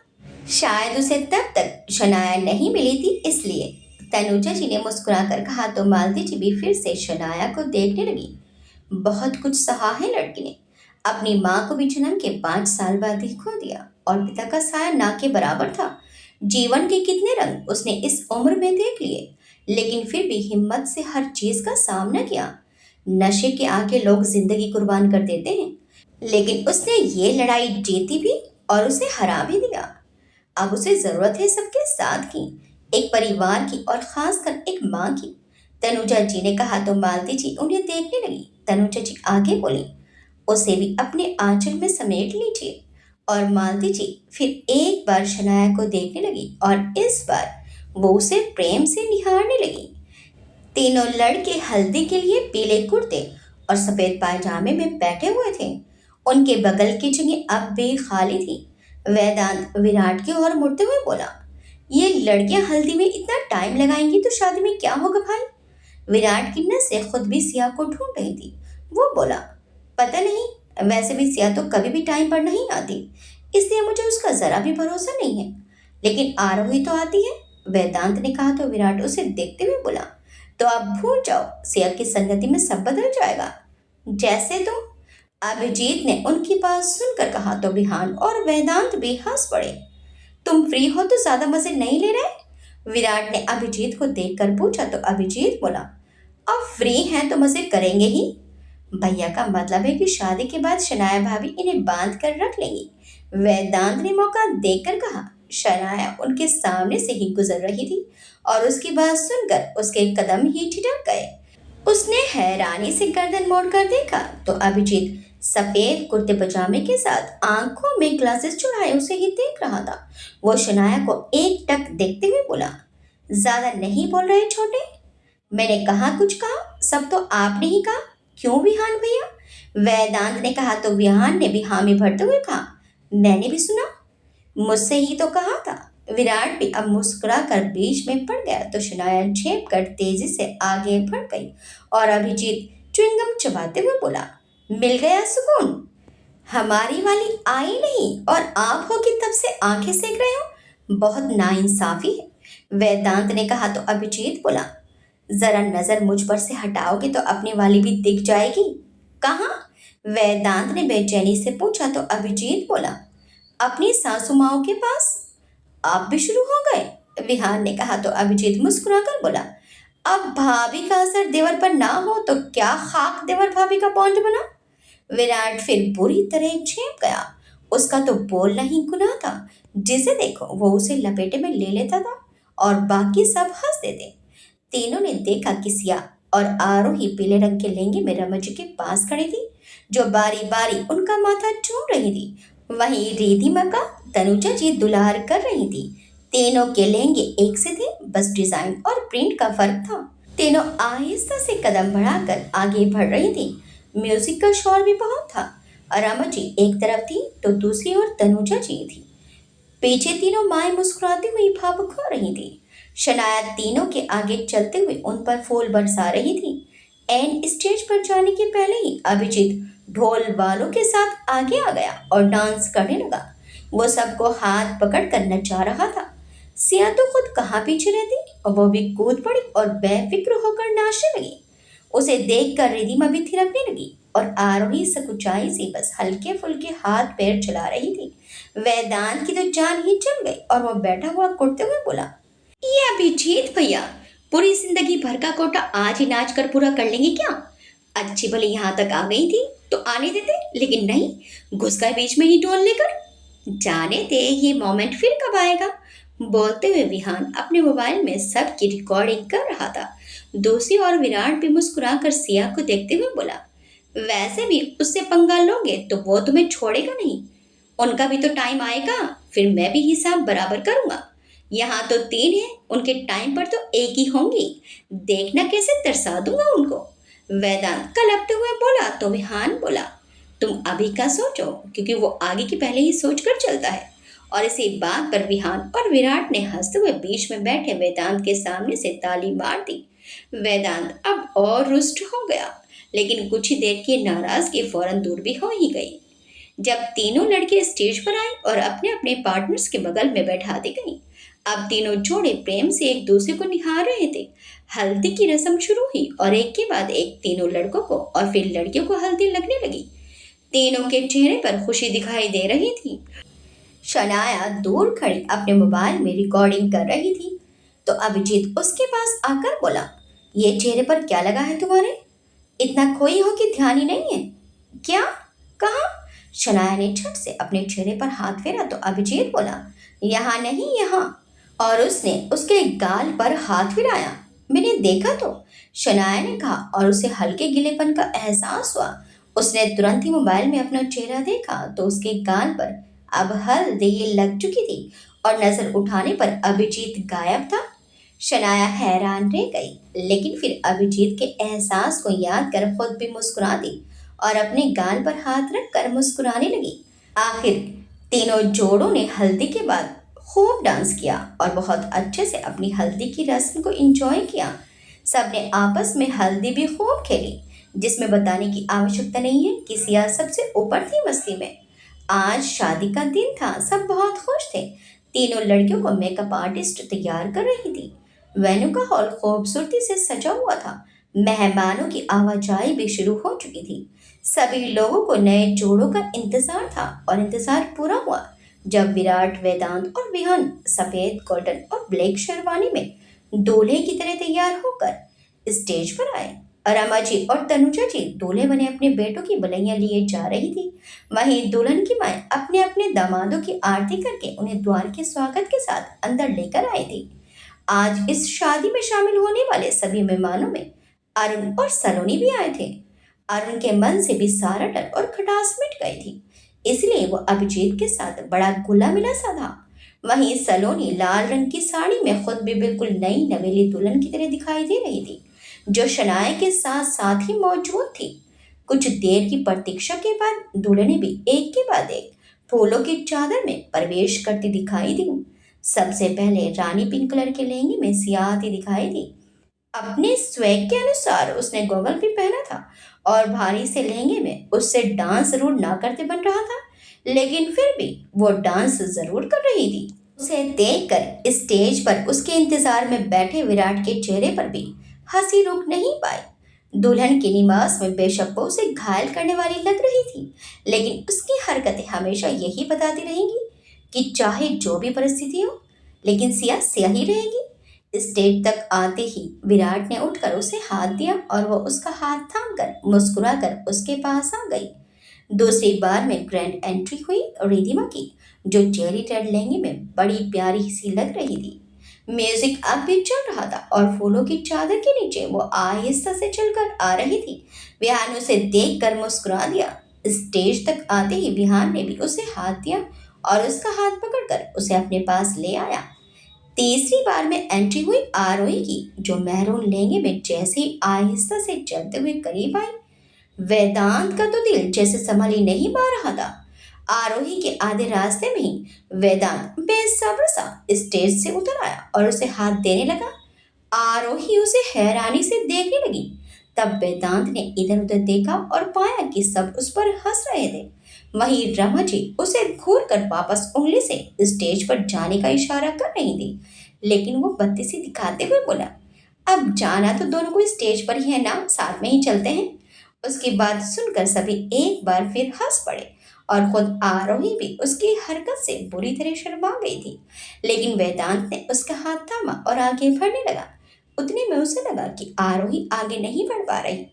शायद उसे तब तक शनाया नहीं मिली थी इसलिए। तनुजा जी ने मुस्कुरा कर कहा तो मालती जी भी फिर से शनाया को देखने लगी। बहुत कुछ सहा है लड़की ने। अपनी माँ को भी जन्म के 5 साल बाद ही खो दिया और पिता का साया ना के बराबर था। जीवन के कितने रंग उसने इस उम्र में देख लिए, लेकिन फिर भी हिम्मत से हर चीज का सामना किया। नशे के आगे लोग जिंदगी कुर्बान कर देते हैं, लेकिन उसने ये लड़ाई जीती भी और उसे हरा भी दिया। अब उसे जरूरत है सबके साथ की, एक परिवार की और खासकर एक माँ की। तनुजा जी ने कहा तो मालती जी उन्हें देखने लगी। तनुजा जी आगे बोली, उसे भी अपने आंचल में समेट लीजिए। और मालती जी फिर एक बार शनाया को देखने लगी और इस बार वो उसे प्रेम से निहारने लगी। तीनों लड़के हल्दी के लिए पीले कुर्ते और सफेद पायजामे में बैठे हुए थे। उनके बगल की जगह अब भी खाली थी। वेदांत विराट की ओर मुड़ते हुए बोला, ये लड़कियां हल्दी में इतना टाइम लगाएंगी तो शादी में क्या होगा भाई? विराट की नसें खुद भी सिया को ढूंढ रही थी। वो बोला, पता नहीं, वैसे भी सिया तो कभी भी टाइम पर नहीं आती, इसलिए मुझे उसका जरा भी भरोसा नहीं है। लेकिन आरोही तो आती है, वेदांत ने कहा तो विराट उसे देखते हुए बोला, तो आप भूल जाओ, सिया की संगति में सब बदल जाएगा। जैसे तुम। अभिजीत ने उनकी बात सुनकर कहा तो विहान और वेदांत भी हंस पड़े। तुम फ्री हो तो ज्यादा मजे नहीं ले रहे? विराट ने अभिजीत को देखकर पूछा तो अभिजीत बोला, अब फ्री हैं तो मजे करेंगे ही। भैया का मतलब है कि शादी के बाद शनाया भाभी इन्हें बांध कर रख लेंगी। वेदांत ने मौका देकर कहा। शनाया उनके सामने से ही गुजर रही थी और उसकी बात सुनकर उसके कदम ही ठिठक गए। उसने हैरानी से गर्दन मोड़कर देखा तो अभिजीत सफेद कुर्ते पजामे के साथ आंखों में ग्लासेस चढ़ाए उसे ही देख रहा था। वो शनाया को एक टक देखते हुए बोला, ज्यादा नहीं बोल रहे छोटे? मैंने कहा कुछ कहा, सब तो आपने ही कहा, क्यों विहान भैया? वेदांत ने कहा तो विहान ने भी हामी भरते हुए कहा, मैंने भी सुना, मुझसे ही तो कहा था। विराट भी अब मुस्कुरा कर बीच में पड़ गया तो शनाया झेप कर तेजी से आगे बढ़ गई और अभिजीत च्युइंगम चबाते हुए बोला, मिल गया सुकून? हमारी वाली आई नहीं और आप हो कि तब से आंखें सेक रहे हो, बहुत नाइंसाफी है। वेदांत ने कहा तो अभिजीत बोला, जरा नजर मुझ पर से हटाओगे तो अपनी वाली भी दिख जाएगी। कहाँ? वेदांत ने बेचैनी से पूछा तो अभिजीत बोला, अपनी सासू माओ के पास। आप भी शुरू हो गए? विहान ने कहा तो अभिजीत मुस्कुराकर बोला, अब भाभी का असर देवर पर ना हो तो क्या खाक देवर भाभी का बॉन्ड बना। विराट फिर बुरी तरह झेप गया। उसका तो बोलना ही गुनाह था। जिसे देखो वो उसे लपेटे में ले लेता था और बाकी सब हंस देते। तीनों ने देखा कि सिया और आरोही पीले रंग के लहंगे में रमन जी के पास खड़ी थी, जो बारी बारी उनका माथा चूम रही थी। वहीं रिधिमा का तनुजा जी दुलार कर रही थी। तीनों के लहंगे एक से थे, बस डिजाइन और प्रिंट का फर्क था। तीनों आहिस्ता से कदम बढ़ाकर आगे बढ़ रही थी। म्यूजिक का शोर भी बहुत था। रमन जी एक तरफ थी तो दूसरी ओर तनुजा जी थी। पीछे तीनों माएं मुस्कुराती हुई भावुक हो रही थी। शनाया तीनों के आगे चलते हुए उन पर फूल बरसा रही थी। एंड स्टेज पर जाने के पहले ही अभिजीत ढोल वालों के साथ आगे आ गया और डांस करने लगा। वो सबको हाथ पकड़कर नचा रहा था। सिया तो खुद कहाँ पीछे रहती और वो भी कूद पड़ी और बेफिक्र होकर नाचने लगी। उसे देखकर रिधिमा भी थिरकने लगी और आरोही सकुचाई से बस हल्के फुल्के हाथ पैर चला रही थी। वेदांत की तो जान ही चल गई और वो बैठा हुआ कुटते हुए बोला, ये अभिजीत भैया पूरी जिंदगी भर का कोटा आज ही नाच कर पूरा कर लेंगे क्या? अच्छी भली यहाँ तक आ गई थी तो आने देते, लेकिन नहीं, घुस गए बीच में ही ढोल लेकर। जाने दे ये मोमेंट फिर कब आएगा। बोलते हुए विहान अपने मोबाइल में सबकी रिकॉर्डिंग कर रहा था। दूसरी ओर विराट भी मुस्कुराकर सिया को देखते हुए बोला, वैसे भी उससे पंगा लोगे तो वो तुम्हें छोड़ेगा नहीं। उनका भी तो टाइम आएगा, फिर मैं भी हिसाब बराबर करूंगा। यहाँ तो तीन है, उनके टाइम पर तो एक ही होंगी। देखना कैसे तरसा दूंगा उनको। वेदांत कलपते हुए बोला तो विहान बोला, तुम अभी का सोचो, क्योंकि वो आगे की पहले ही सोच कर चलता है। और इसी बात पर विहान और विराट ने हंसते हुए बीच में बैठे वेदांत के सामने से ताली मार दी। वेदांत अब और रुष्ट हो गया, लेकिन कुछ ही देर की नाराजगी फौरन दूर भी हो ही गई। जब तीनों लड़के स्टेज पर आए और अपने अपने पार्टनर्स के बगल में बैठा दी गई, अब तीनों जोड़े प्रेम से एक दूसरे को निहार रहे थे। हल्दी की रस्म शुरू हुई और एक के बाद एक तीनों लड़कों को और फिर लड़कियों को हल्दी लगने लगी। तीनों के चेहरे पर खुशी दिखाई दे रही थी। शनाया दूर खड़ी अपने मोबाइल में रिकॉर्डिंग कर रही थी, तो अभिजीत उसके पास आकर बोला, ये चेहरे पर क्या लगा है तुम्हारे? इतना खोई हो कि ध्यान ही नहीं है क्या? कहाँ? शनाया ने झट से अपने चेहरे पर हाथ फेरा तो अभिजीत बोला, यहाँ नहीं, यहाँ। और उसने उसके गाल पर हाथ फिराया। मैंने देखा तो, शनाया ने कहा और उसे हल्के गिलेपन का एहसास हुआ। उसने तुरंत ही मोबाइल में अपना चेहरा देखा तो उसके गाल पर अब हल्दी लग चुकी थी और नजर उठाने पर अभिजीत गायब था। शनाया हैरान रह गई, लेकिन फिर अभिजीत के एहसास को याद कर खुद भी मुस्कुरा दी और अपने गाल पर हाथ रख कर मुस्कुराने लगी। आखिर तीनों जोड़ों ने हल्दी के बाद खूब डांस किया और बहुत अच्छे से अपनी हल्दी की रस्म को एंजॉय किया। सबने आपस में हल्दी भी खूब खेली, जिसमें बताने की आवश्यकता नहीं है कि सिया सबसे ऊपर थी मस्ती में। आज शादी का दिन था, सब बहुत खुश थे। तीनों लड़कियों को मेकअप आर्टिस्ट तैयार कर रही थी। वेन्यू का हॉल खूबसूरती से सजा हुआ था। मेहमानों की आवाजाही भी शुरू हो चुकी थी। सभी लोगों को नए जोड़ों का इंतजार था और इंतजार पूरा हुआ जब विराट, वेदांत और विहान सफेद, गोल्डन और ब्लैक शेरवानी में दूल्हे की तरह तैयार होकर स्टेज पर आए। रमा जी और तनुजा जी दूल्हे बने अपने बेटों की बलैया लिए जा रही थी। वहीं दुल्हन की माए अपने अपने दामादों की आरती करके उन्हें द्वार के स्वागत के साथ अंदर लेकर आई थी। आज इस शादी में शामिल होने वाले सभी मेहमानों में अरुण और सलोनी भी आए थे। अरुण के मन से भी सारा डर और खटास मिट गई थी, इसलिए वो अभिजीत के साथ बड़ा घुला मिला सा था। वहीं सलोनी लाल रंग की साड़ी में खुद भी बिल्कुल नई नवेली दुल्हन की तरह दिखाई दे रही थी, जो शनाया के साथ साथ ही मौजूद थी। कुछ देर की प्रतीक्षा के बाद दुल्हनें भी एक के बाद एक फूलों की चादर में प्रवेश करती दिखाई दी। सबसे पहले रानी पिंक कलर के लहंगे में सिया आती दिखाई दी। अपने स्वैग के अनुसार उसने गॉगल भी पहना था और भारी से लहंगे में उससे डांस जरूर ना करते बन रहा था, लेकिन फिर भी वो डांस जरूर कर रही थी। उसे देखकर स्टेज पर उसके इंतजार में बैठे विराट के चेहरे पर भी हंसी रुक नहीं पाई। दुल्हन के निवास में बेशक वो उसे घायल करने वाली लग रही थी, लेकिन उसकी हरकतें हमेशा यही बताती रहेंगी कि चाहे जो भी परिस्थिति हो, लेकिन सिया सिया ही रहेगी। स्टेज तक आते ही विराट ने उठकर उसे हाथ दिया और वो उसका हाथ थामकर मुस्कुराकर उसके पास आ गई। दूसरी बार में ग्रैंड एंट्री हुई रिधिमा की, जो चेरी रेड लहंगे में बड़ी प्यारी सी लग रही थी। म्यूजिक अब भी चल रहा था और फूलों की चादर के नीचे वो आहिस्ता से चलकर आ रही थी। विहान उसे देखकर मुस्कुरा दिया। स्टेज तक आते ही विहान ने भी उसे हाथ दिया और उसका हाथ पकड़कर उसे अपने पास ले आया। तीसरी बार में एंट्री हुई आरोही की, जो मेहरून लहंगे में जैसे ही आहिस्ता से चलते हुए करीब आई, वेदांत का तो दिल जैसे संभल ही नहीं पा रहा था। आरोही के आधे रास्ते में ही वेदांत बेसब्र सा स्टेज से उतर आया और उसे हाथ देने लगा। आरोही उसे हैरानी से देखने लगी। तब वेदांत ने इधर उधर देखा और पाया कि सब उस पर हंस रहे थे। वहीं रमा जी उसे घूर कर वापस उंगली से स्टेज पर जाने का इशारा कर रही थी, लेकिन वो बत्तीसी दिखाते हुए बोला, अब जाना तो दोनों को स्टेज पर ही है ना, साथ में ही चलते हैं। उसकी बात सुनकर सभी एक बार फिर हंस पड़े और खुद आरोही भी उसकी हरकत से बुरी तरह शर्मा गई थी। लेकिन वेदांत ने उसका हाथ थामा और आगे बढ़ने लगा। उतने में उसे लगा कि आरोही आगे नहीं बढ़ पा रही।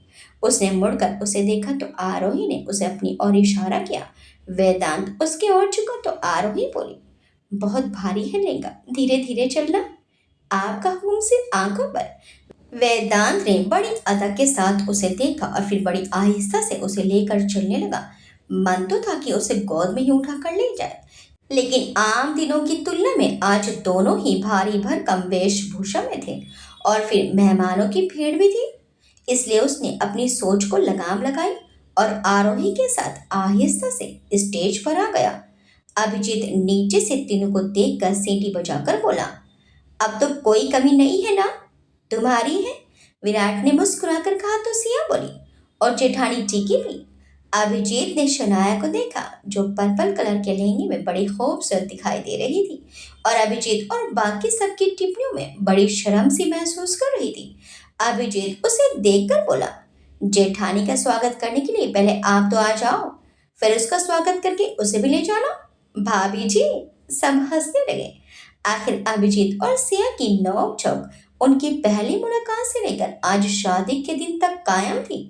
उसने मुड़कर उसे देखा तो आरोही ने उसे अपनी ओर इशारा किया। वेदांत उसकी ओर झुका तो आरोही बोली, बहुत भारी है लहंगा, धीरे धीरे चलना, आपका हुक्म सिर्फ आंखों पर। वेदांत ने बड़ी अदब के साथ उसे देखा और फिर बड़ी आहिस्ता से उसे लेकर चलने लगा। मन तो था कि उसे गोद में ही उठा कर ले जाए, लेकिन आम दिनों की तुलना में आज दोनों ही भारी भरकम वेशभूषा में थे और फिर मेहमानों की भीड़ भी थी। इसलिए उसने अपनी सोच को लगाम लगाई और आरोही के साथ आहिस्ता से स्टेज पर आ गया। अभिजीत नीचे से तीनों को देखकर सीटी बजाकर बोला, अब तो कोई कमी नहीं है ना, तुम्हारी है। विराट ने मुस्कुराकर कहा तो सिया बोली, और जेठानी टीकी भी। अभिजीत ने शनाया को देखा जो पर्पल कलर के लहंगे में बड़ी खूबसूरत दिखाई दे रही थी और अभिजीत और बाकी सबकी टिप्पणियों में बड़ी शर्म सी महसूस कर रही थी। अभिजीत उसे देखकर बोला, जेठानी का स्वागत करने के लिए पहले आप तो आ जाओ, फिर उसका स्वागत करके उसे भी ले जाना। भाभी जी, सब हंसने लगे। आखिर अभिजीत और सिया की नोक झोंक उनकी पहली मुलाकात से लेकर आज शादी के दिन तक कायम थी।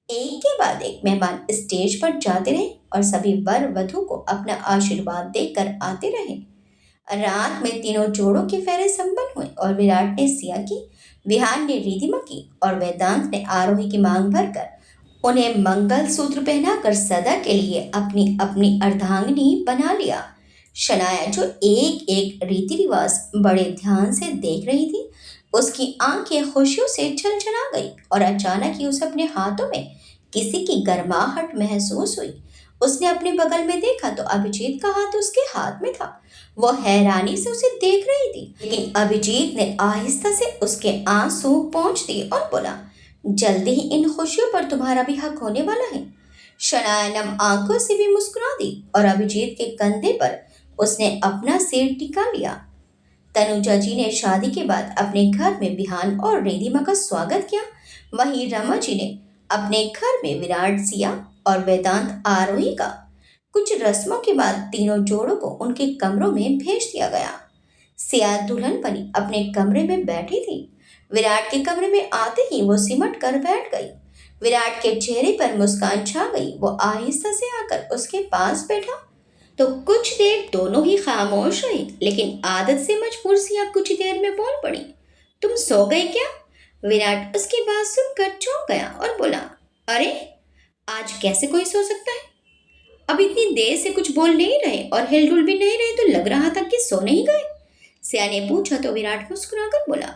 एक के बाद एक मेहमान स्टेज पर जाते रहे और सभी वर वधु को अपना आशीर्वाद देकर आते रहे। रात में तीनों जोड़ों के फेरे संपन्न हुए और विराट ने सिया की, विहान ने रिधिमा की और वेदांत ने आरोही की मांग भरकर उन्हें मंगल सूत्र पहनाकर सदा के लिए अपनी अपनी अर्धांगिनी बना लिया। शनाया जो एक एक रीति रिवाज बड़े ध्यान से देख रही थी, उसकी आंखें खुशियों से छलछला गई और अचानक ही उसे अपने हाथों में किसी की गर्माहट महसूस हुई। उसने अपने बगल में देखा तो अभिजीत का हाथ उसके हाथ में था। वो हैरानी से उसे देख रही थी, लेकिन अभिजीत ने आहिस्ता से उसके आंसू पोंछ दिए और बोला, जल्दी ही इन खुशियों पर तुम्हारा भी हक होने वाला है। शनाया नम आंखों से भी मुस्कुरा दी और अभिजीत के कंधे पर उसने अपना सिर टिका लिया। तनुजा जी ने शादी के बाद अपने घर में विहान और रिधिमा का स्वागत किया। वहीं रमा जी ने अपने घर में विराट, सिया और वेदांत आरोही का। कुछ रस्मों के बाद तीनों जोड़ों को उनके कमरों में भेज दिया गया। सिया दुल्हन बनी अपने कमरे में बैठी थी। विराट के कमरे में आते ही वो सिमट कर बैठ गई। विराट के चेहरे पर मुस्कान छा गई। वो आहिस्ता से आकर उसके पास बैठा तो कुछ देर दोनों ही खामोश रही, लेकिन आदत से मजबूर सिया कुछ देर में बोल पड़ी, तुम सो गए क्या? विराट उसकी बात सुनकर चौंक गया और बोला, अरे आज कैसे कोई सो सकता है? अब इतनी देर से कुछ बोल नहीं रहे और हिलडुल भी नहीं रहे तो लग रहा था कि सो नहीं गए। सिया ने पूछा तो विराट मुस्कुराकर बोला,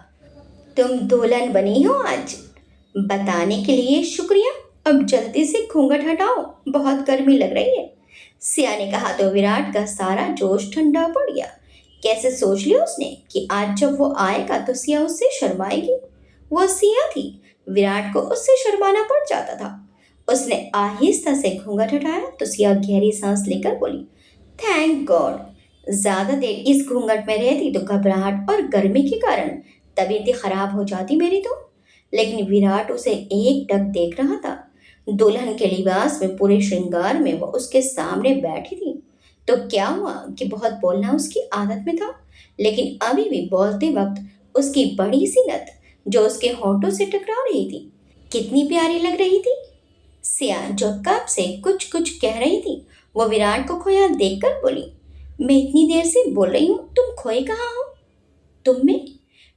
तुम दुल्हन बनी हो आज, बताने के लिए शुक्रिया। अब जल्दी से घूंघट हटाओ, बहुत गर्मी लग रही है। सिया ने कहा तो विराट का सारा जोश ठंडा पड़ गया। कैसे सोच लिया उसने कि आज जब वो आएगा तो सिया उससे शर्माएगी। वो सिया थी, विराट को उससे शर्माना पड़ जाता था। उसने आहिस्ता से घूंघट हटाया तो सिया गहरी सांस लेकर बोली, थैंक गॉड। ज्यादा देर इस घूंघट में रहती तो घबराहट और गर्मी के कारण तबीयत खराब हो जाती मेरी तो। लेकिन विराट उसे एक टक देख रहा था। दुल्हन के लिबास में, पूरे श्रृंगार में वो उसके सामने बैठी थी। तो क्या हुआ कि बहुत बोलना उसकी आदत में था, लेकिन अभी भी बोलते वक्त उसकी बड़ी सी नथ जो उसके होंठों से टकरा रही थी, कितनी प्यारी लग रही थी। सिया जो कब से कुछ कुछ कह रही थी, वो विराट को खोया देखकर बोली, मैं इतनी देर से बोल रही हूँ, तुम खोए कहाँ हो? तुम में?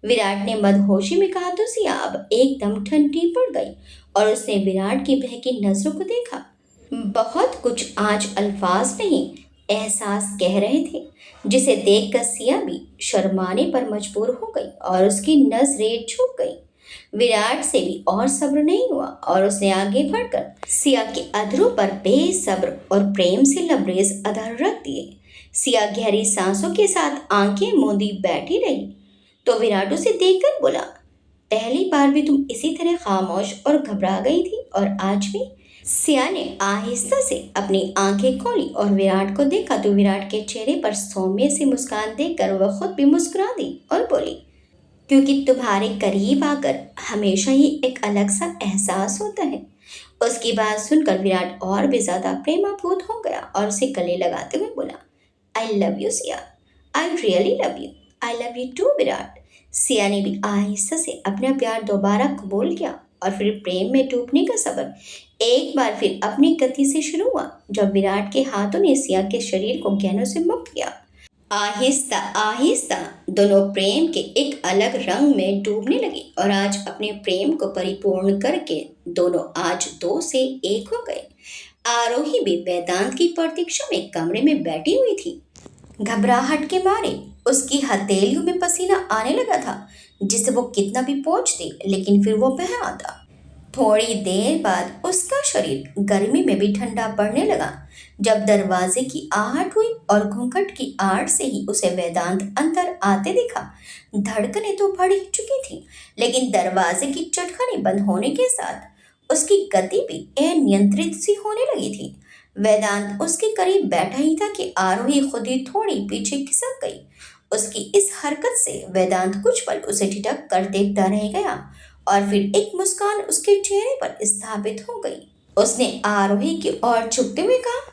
विराट ने मदहोशी में कहा तो सिया अब एकदम ठंडी पड़ गई और उसने विराट की बहकी नजरों को देखा। बहुत कुछ आज अल्फाज नहीं, एहसास कह रहे थे, जिसे देखकर सिया भी शर्माने पर मजबूर हो गई और उसकी नजरें झुक गई। विराट से भी और सब्र नहीं हुआ और उसने आगे बढ़कर सिया के अधरों पर बेसब्र और प्रेम से लबरेज अधर रख दिए। सिया गहरी सांसों के साथ आंखें मूंदी बैठी रही तो विराट उसे देखकर बोला, पहली बार भी तुम इसी तरह खामोश और घबरा गई थी और आज भी। सिया ने आहिस्ता से अपनी आंखें खोली और विराट को देखा तो विराट के चेहरे पर सौम्य सी मुस्कान देखकर वह खुद भी मुस्कुरा दी और बोली, क्योंकि तुम्हारे करीब आकर हमेशा ही एक अलग सा एहसास होता है। उसकी बात सुनकर विराट और भी ज्यादा प्रेमाभूत हो गया और उसे गले लगाते हुए बोला, I love you Siya, I really love you, I love you too Virat. Siya ने भी आहिस्ता से अपना प्यार दोबारा कबूल किया और फिर प्रेम में डूबने का सफर एक बार फिर अपनी गति से शुरू हुआ जब विराट के हाथों ने सिया के शरीर को गहनों से मुक्त किया। आहिस्ता आहिस्ता दोनों प्रेम के एक अलग रंग में डूबने लगे और आज अपने प्रेम को परिपूर्ण करके दोनों आज दो से एक हो गए। आरोही भी वेदांत की प्रतीक्षा में कमरे में बैठी हुई थी। घबराहट के मारे उसकी हथेलियों में पसीना आने लगा था जिसे वो कितना भी पोंछती लेकिन फिर वो बह आता। थोड़ी देर बाद उसका शरीर गर्मी में भी ठंडा पड़ने लगा जब दरवाजे की आहट हुई और घूंघट की आड़ से ही उसे वेदांत अंदर आते दिखा। धड़कनें तो बढ़ ही चुकी थी लेकिन दरवाजे की चटखनी बंद होने के साथ उसकी गति भी अनियंत्रित सी होने लगी थी। वेदांत उसके करीब बैठा ही था कि आरोही खुद ही थोड़ी पीछे खिसक गई। उसकी इस हरकत से वेदांत कुछ पल उसे ठिठक कर देखता रह गया और फिर एक मुस्कान उसके चेहरे पर स्थापित हो गई। उसने आरोही की ओर झुकते हुए कहा,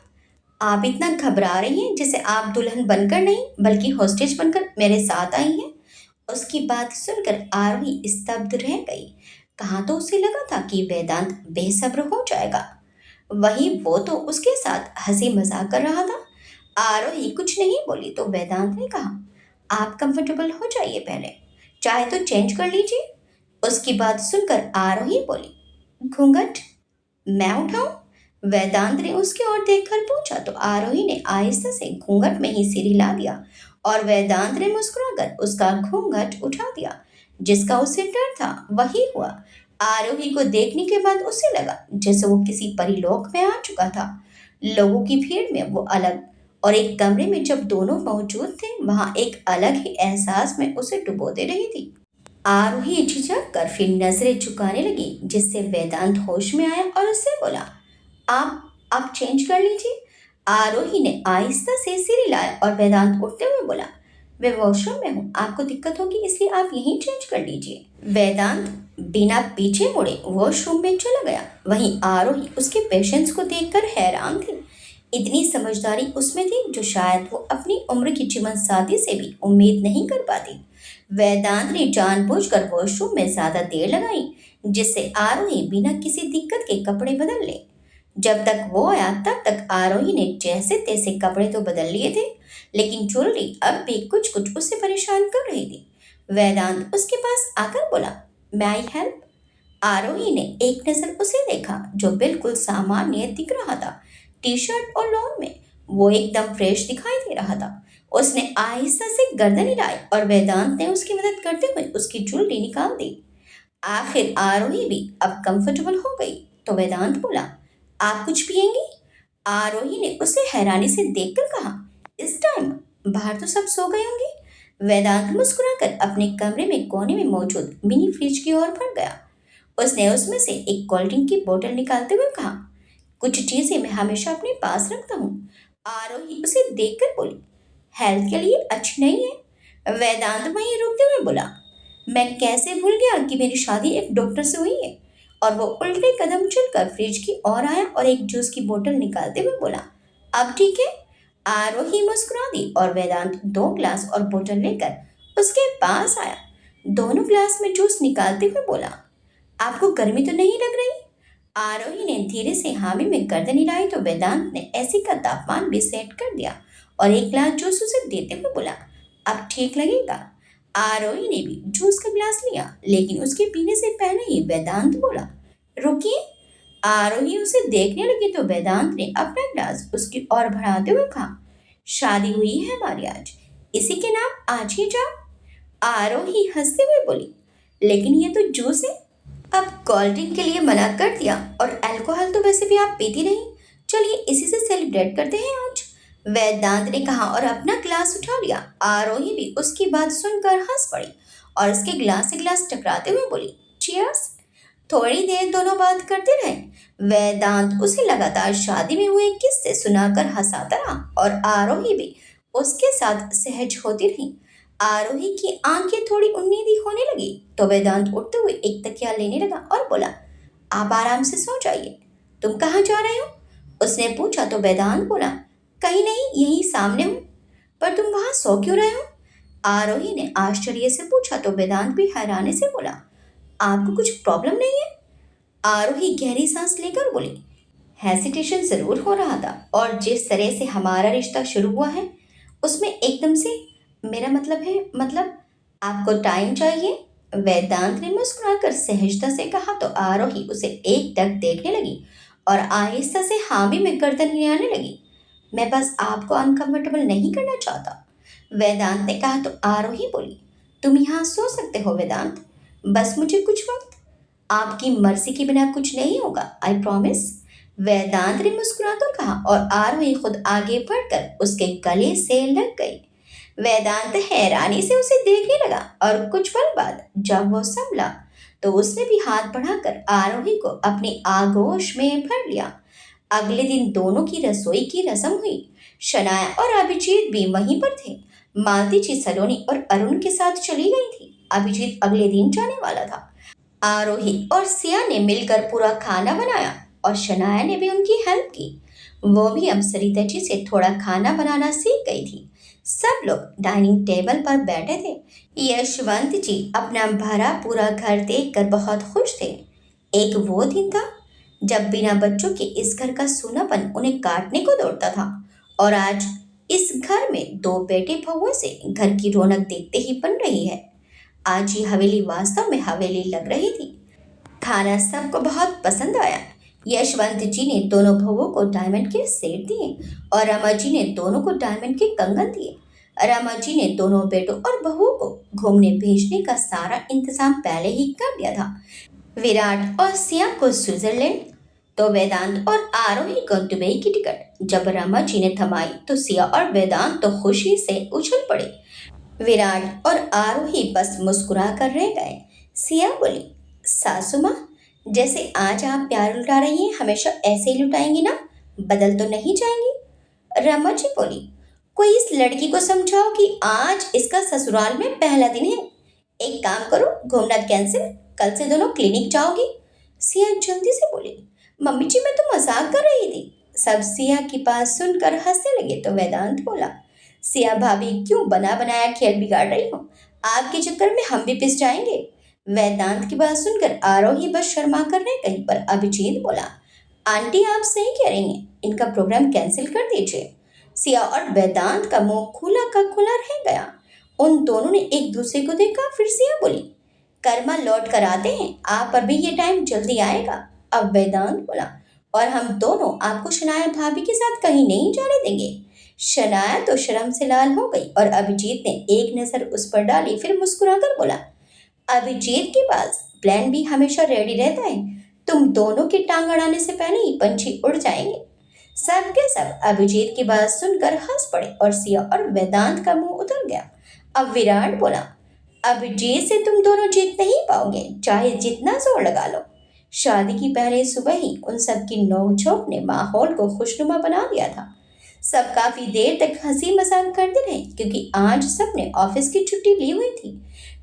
आप इतना घबरा रही हैं जैसे आप दुल्हन बनकर नहीं बल्कि होस्टेज बनकर मेरे साथ आई हैं। उसकी बात सुनकर आरोही स्तब्ध रह गई। कहाँ तो उसे लगा था कि वेदांत बेसब्र हो जाएगा, वहीं वो तो उसके साथ हंसी मजाक कर रहा था। आरोही कुछ नहीं बोली तो वेदांत ने कहा, आप कंफर्टेबल हो जाइए, पहले चाहे तो चेंज कर लीजिए। उसकी बात सुनकर आरोही बोली, घूंघट मैं उठाऊं? वेदांत ने उसकी ओर देखकर पूछा तो आरोही ने आहिस्ता से घूंघट में ही सिर हिला दिया और वेदांत ने मुस्कुराकर उसका घूंघट उठा दिया। जिसका उसे डर था वही हुआ। आरोही को देखने के बाद उसे लगा जैसे वो किसी परिलोक में आ चुका था। लोगों की भीड़ में वो अलग और एक कमरे में जब दोनों मौजूद थे वहां एक अलग ही एहसास में उसे डुबो दे रही थी। आरोही झिझक कर फिर नजरें झुकाने लगी जिससे वेदांत होश में आया और उससे बोला, आप चेंज कर लीजिए। आरोही ने आहिस्ता से सिर हिलाया और वेदांत उठते हुए बोला, मैं वॉशरूम में हूँ, आपको दिक्कत होगी इसलिए आप यहीं चेंज कर लीजिए। वेदांत बिना पीछे मुड़े वॉशरूम में चला गया। वहीं आरोही उसके पेशेंस को देखकर हैरान थी। इतनी समझदारी उसमें थी जो शायद वो अपनी उम्र की जीवन साथी से भी उम्मीद नहीं कर पाती। वेदांत ने जानबूझकर वॉशरूम में ज्यादा देर लगाई जिससे आरोही बिना किसी दिक्कत के कपड़े बदल ले। जब तक वो आया तब तक आरोही ने जैसे तैसे कपड़े तो बदल लिए थे लेकिन ज्वेलरी अब भी कुछ कुछ उसे परेशान कर रही थी। वेदांत उसके पास आकर बोला, मैं आई हेल्प? आरोही ने एक नजर उसे देखा जो बिल्कुल सामान्य दिख रहा था। टी शर्ट और लॉन में वो एकदम फ्रेश दिखाई दे रहा था। उसने आहिस्ता से गर्दन हिलाई और वेदांत ने उसकी मदद करते हुए उसकी ज्वेलरी निकाल दी। आखिर आरोही भी अब कंफर्टेबल हो गई तो वेदांत बोला, आप कुछ पिएंगी? आरोही ने उसे हैरानी से देखकर कहा, इस टाइम बाहर तो सब सो गए होंगे। वेदांत मुस्कुराकर अपने कमरे में कोने में मौजूद मिनी फ्रिज की ओर बढ़ गया। उसने उसमें से एक कोल्ड ड्रिंक की बोतल निकालते हुए कहा, कुछ चीजें मैं हमेशा अपने पास रखता हूँ। आरोही उसे देखकर बोली, हेल्थ के लिए अच्छी नहीं है। वेदांत वहीं रुकते हुए बोला, मैं कैसे भूल गया कि मेरी शादी एक डॉक्टर से हुई है। और वो उल्टे कदम चलकर फ्रिज की ओर आया और एक जूस की बोतल निकालते हुए बोला, अब ठीक है। आरोही मुस्कुरा दी और वेदांत 2 ग्लास और बोतल लेकर उसके पास आया। दोनों ग्लास में जूस निकालते हुए बोला, आपको गर्मी तो नहीं लग रही? आरोही ने धीरे से हामी में गर्दन हिलाई तो वेदांत ने एसी का तापमान भी सेट कर दिया और एक ग्लास जूस उसे देते हुए बोला, अब ठीक लगेगा। आरोही ने भी जूस का ग्लास लिया लेकिन उसके पीने से पहले ही वेदांत बोला, रुकिए। आरोही उसे देखने लगी तो वेदांत ने अपना ग्लास उसकी ओर बढ़ाते हुए कहा, शादी हुई है हमारी आज, इसी के नाम आज ही जाओ। आरोही हंसते हुए बोली, लेकिन ये तो जूस है। अब कोल्ड ड्रिंक के लिए मना कर दिया और अल्कोहल तो वैसे भी आप पीती नहीं। चलिए इसी से सेलिब्रेट करते हैं आज। वेदांत ने कहा और अपना ग्लास उठा लिया। आरोही भी उसकी बात सुनकर हंस पड़ी और उसके ग्लास से ग्लास टकराते हुए बोली, चीयर्स। थोड़ी देर दोनों बात करते रहे। वेदांत उसे लगातार शादी में हुए किस्से सुनाकर हंसाता रहा और आरोही भी उसके साथ सहज होती रही। आरोही की आंखें थोड़ी उन्नीदी होने लगी तो वेदांत उठते हुए एक तकिया लेने लगा और बोला, आप आराम से सो जाइए। तुम कहाँ जा रहे हो? उसने पूछा तो वेदांत बोला, कहीं नहीं, यहीं सामने हूँ। पर तुम वहां सो क्यों रहे हो? आरोही ने आश्चर्य से पूछा तो वेदांत भी हैरानी से बोला, आपको कुछ प्रॉब्लम नहीं है? आरोही गहरी सांस लेकर बोली, हेसिटेशन जरूर हो रहा था और जिस तरह से हमारा रिश्ता शुरू हुआ है उसमें एकदम से, मेरा मतलब है, मतलब आपको टाइम चाहिए। वेदांत ने मुस्कुराकर सहजता से कहा तो आरोही उसे एकटक देखने लगी और आहिस्ता से हामी में गर्दन हिलाने लगी। मैं बस आपको अनकंफर्टेबल नहीं करना चाहता, वेदांत ने कहा तो आरोही बोली, तुम यहाँ सो सकते हो वेदांत, बस मुझे कुछ वक्त। आपकी मर्जी के बिना कुछ नहीं होगा, आई प्रॉमिस, वेदांत ने मुस्कुराकर कहा और आरोही खुद आगे बढ़कर उसके गले से लग गई। वेदांत हैरानी से उसे देखने लगा और कुछ पल बाद जब वो संभला तो उसने भी हाथ बढ़ाकर आरोही को अपनी आगोश में भर लिया। अगले दिन दोनों की रसोई की रस्म हुई। शनाया और अभिजीत भी वहीं पर थे। मालती जी सलोनी और अरुण के साथ चली गई थी। अभिजीत अगले दिन जाने वाला था। आरोही और सिया ने मिलकर पूरा खाना बनाया और शनाया ने भी उनकी हेल्प की। वो भी अब सरिता जी से थोड़ा खाना बनाना सीख गई थी। सब लोग डाइनिंग टेबल पर बैठे थे। यशवंत जी अपना भरा पूरा घर देखकर बहुत खुश थे। एक वो दिन था जब बिना बच्चों के इस घर का सूनापन उन्हें काटने को दौड़ता था और आज इस घर में दो बेटे बहुओं से घर की रौनक देखते ही बन रही है। आज ये हवेली वास्तव में हवेली लग रही थी। खाना सबको बहुत पसंद आया। यशवंत जी ने दोनों बहुओं को डायमंड के सेट दिए और रमा जी ने दोनों को डायमंड के कंगन दिए। रमा जी ने दोनों बेटों और बहुओं को घूमने भेजने का सारा इंतजाम पहले ही कर दिया था। विराट और सिया को स्विट्जरलैंड तो वेदांत और आरोही को दुबई की टिकट। जब रमा जी ने थमाई तो सिया और वेदांत तो खुशी से उछल पड़े। विराट और आरोही बस मुस्कुरा कर रह गए। सिया बोली, सासू माँ, जैसे आज आप प्यार लुटा रही हैं हमेशा ऐसे ही लुटाएंगी ना, बदल तो नहीं जाएंगी? रमा जी बोली, कोई इस लड़की को समझाओ कि आज इसका ससुराल में पहला दिन है। एक काम करो, घूमना कैंसिल, कल से दोनों क्लिनिक जाओगी। सिया जल्दी से बोली, मम्मी जी मैं तो मजाक कर रही थी। सब सिया की बात सुनकर हंसने लगे तो वेदांत बोला, सिया भाभी क्यों बना बनाया खेल बिगाड़ रही हो? आपके चक्कर में हम भी पिस जाएंगे। वेदांत की बात सुनकर आरोही बस शर्मा कर रह गई पर अभिजीत बोला, आंटी आप सही कह रही हैं, इनका प्रोग्राम कैंसिल कर दीजिए। सिया और वेदांत का मुंह खुला का खुला रह गया। उन दोनों ने एक दूसरे को देखा। फिर सिया बोली, कर्मा लौट कर आते हैं, आप पर भी ये टाइम जल्दी आएगा। अब वेदांत बोला, और हम दोनों आपको शनाया भाभी के साथ कहीं नहीं जाने देंगे। शनाया तो शर्म से लाल हो गई और अभिजीत ने एक नजर उस पर डाली फिर मुस्कुराकर बोला, अभिजीत के पास प्लान भी हमेशा रेडी रहता है, तुम दोनों की टांग अड़ाने से पहले ही पंछी उड़ जाएंगे। सब के सब अभिजीत की बात सुनकर हंस पड़े और सिया और वेदांत का मुंह उतर गया। अब विराट बोला, अभिजीत से तुम दोनों जीत नहीं पाओगे, चाहे जितना जोर लगा लो। शादी की पहले सुबह ही उन सब की नोकझोंक ने माहौल को खुशनुमा बना दिया था। सब काफी देर तक हंसी मजाक करते रहे क्योंकि आज सबने ऑफिस की छुट्टी ली हुई थी।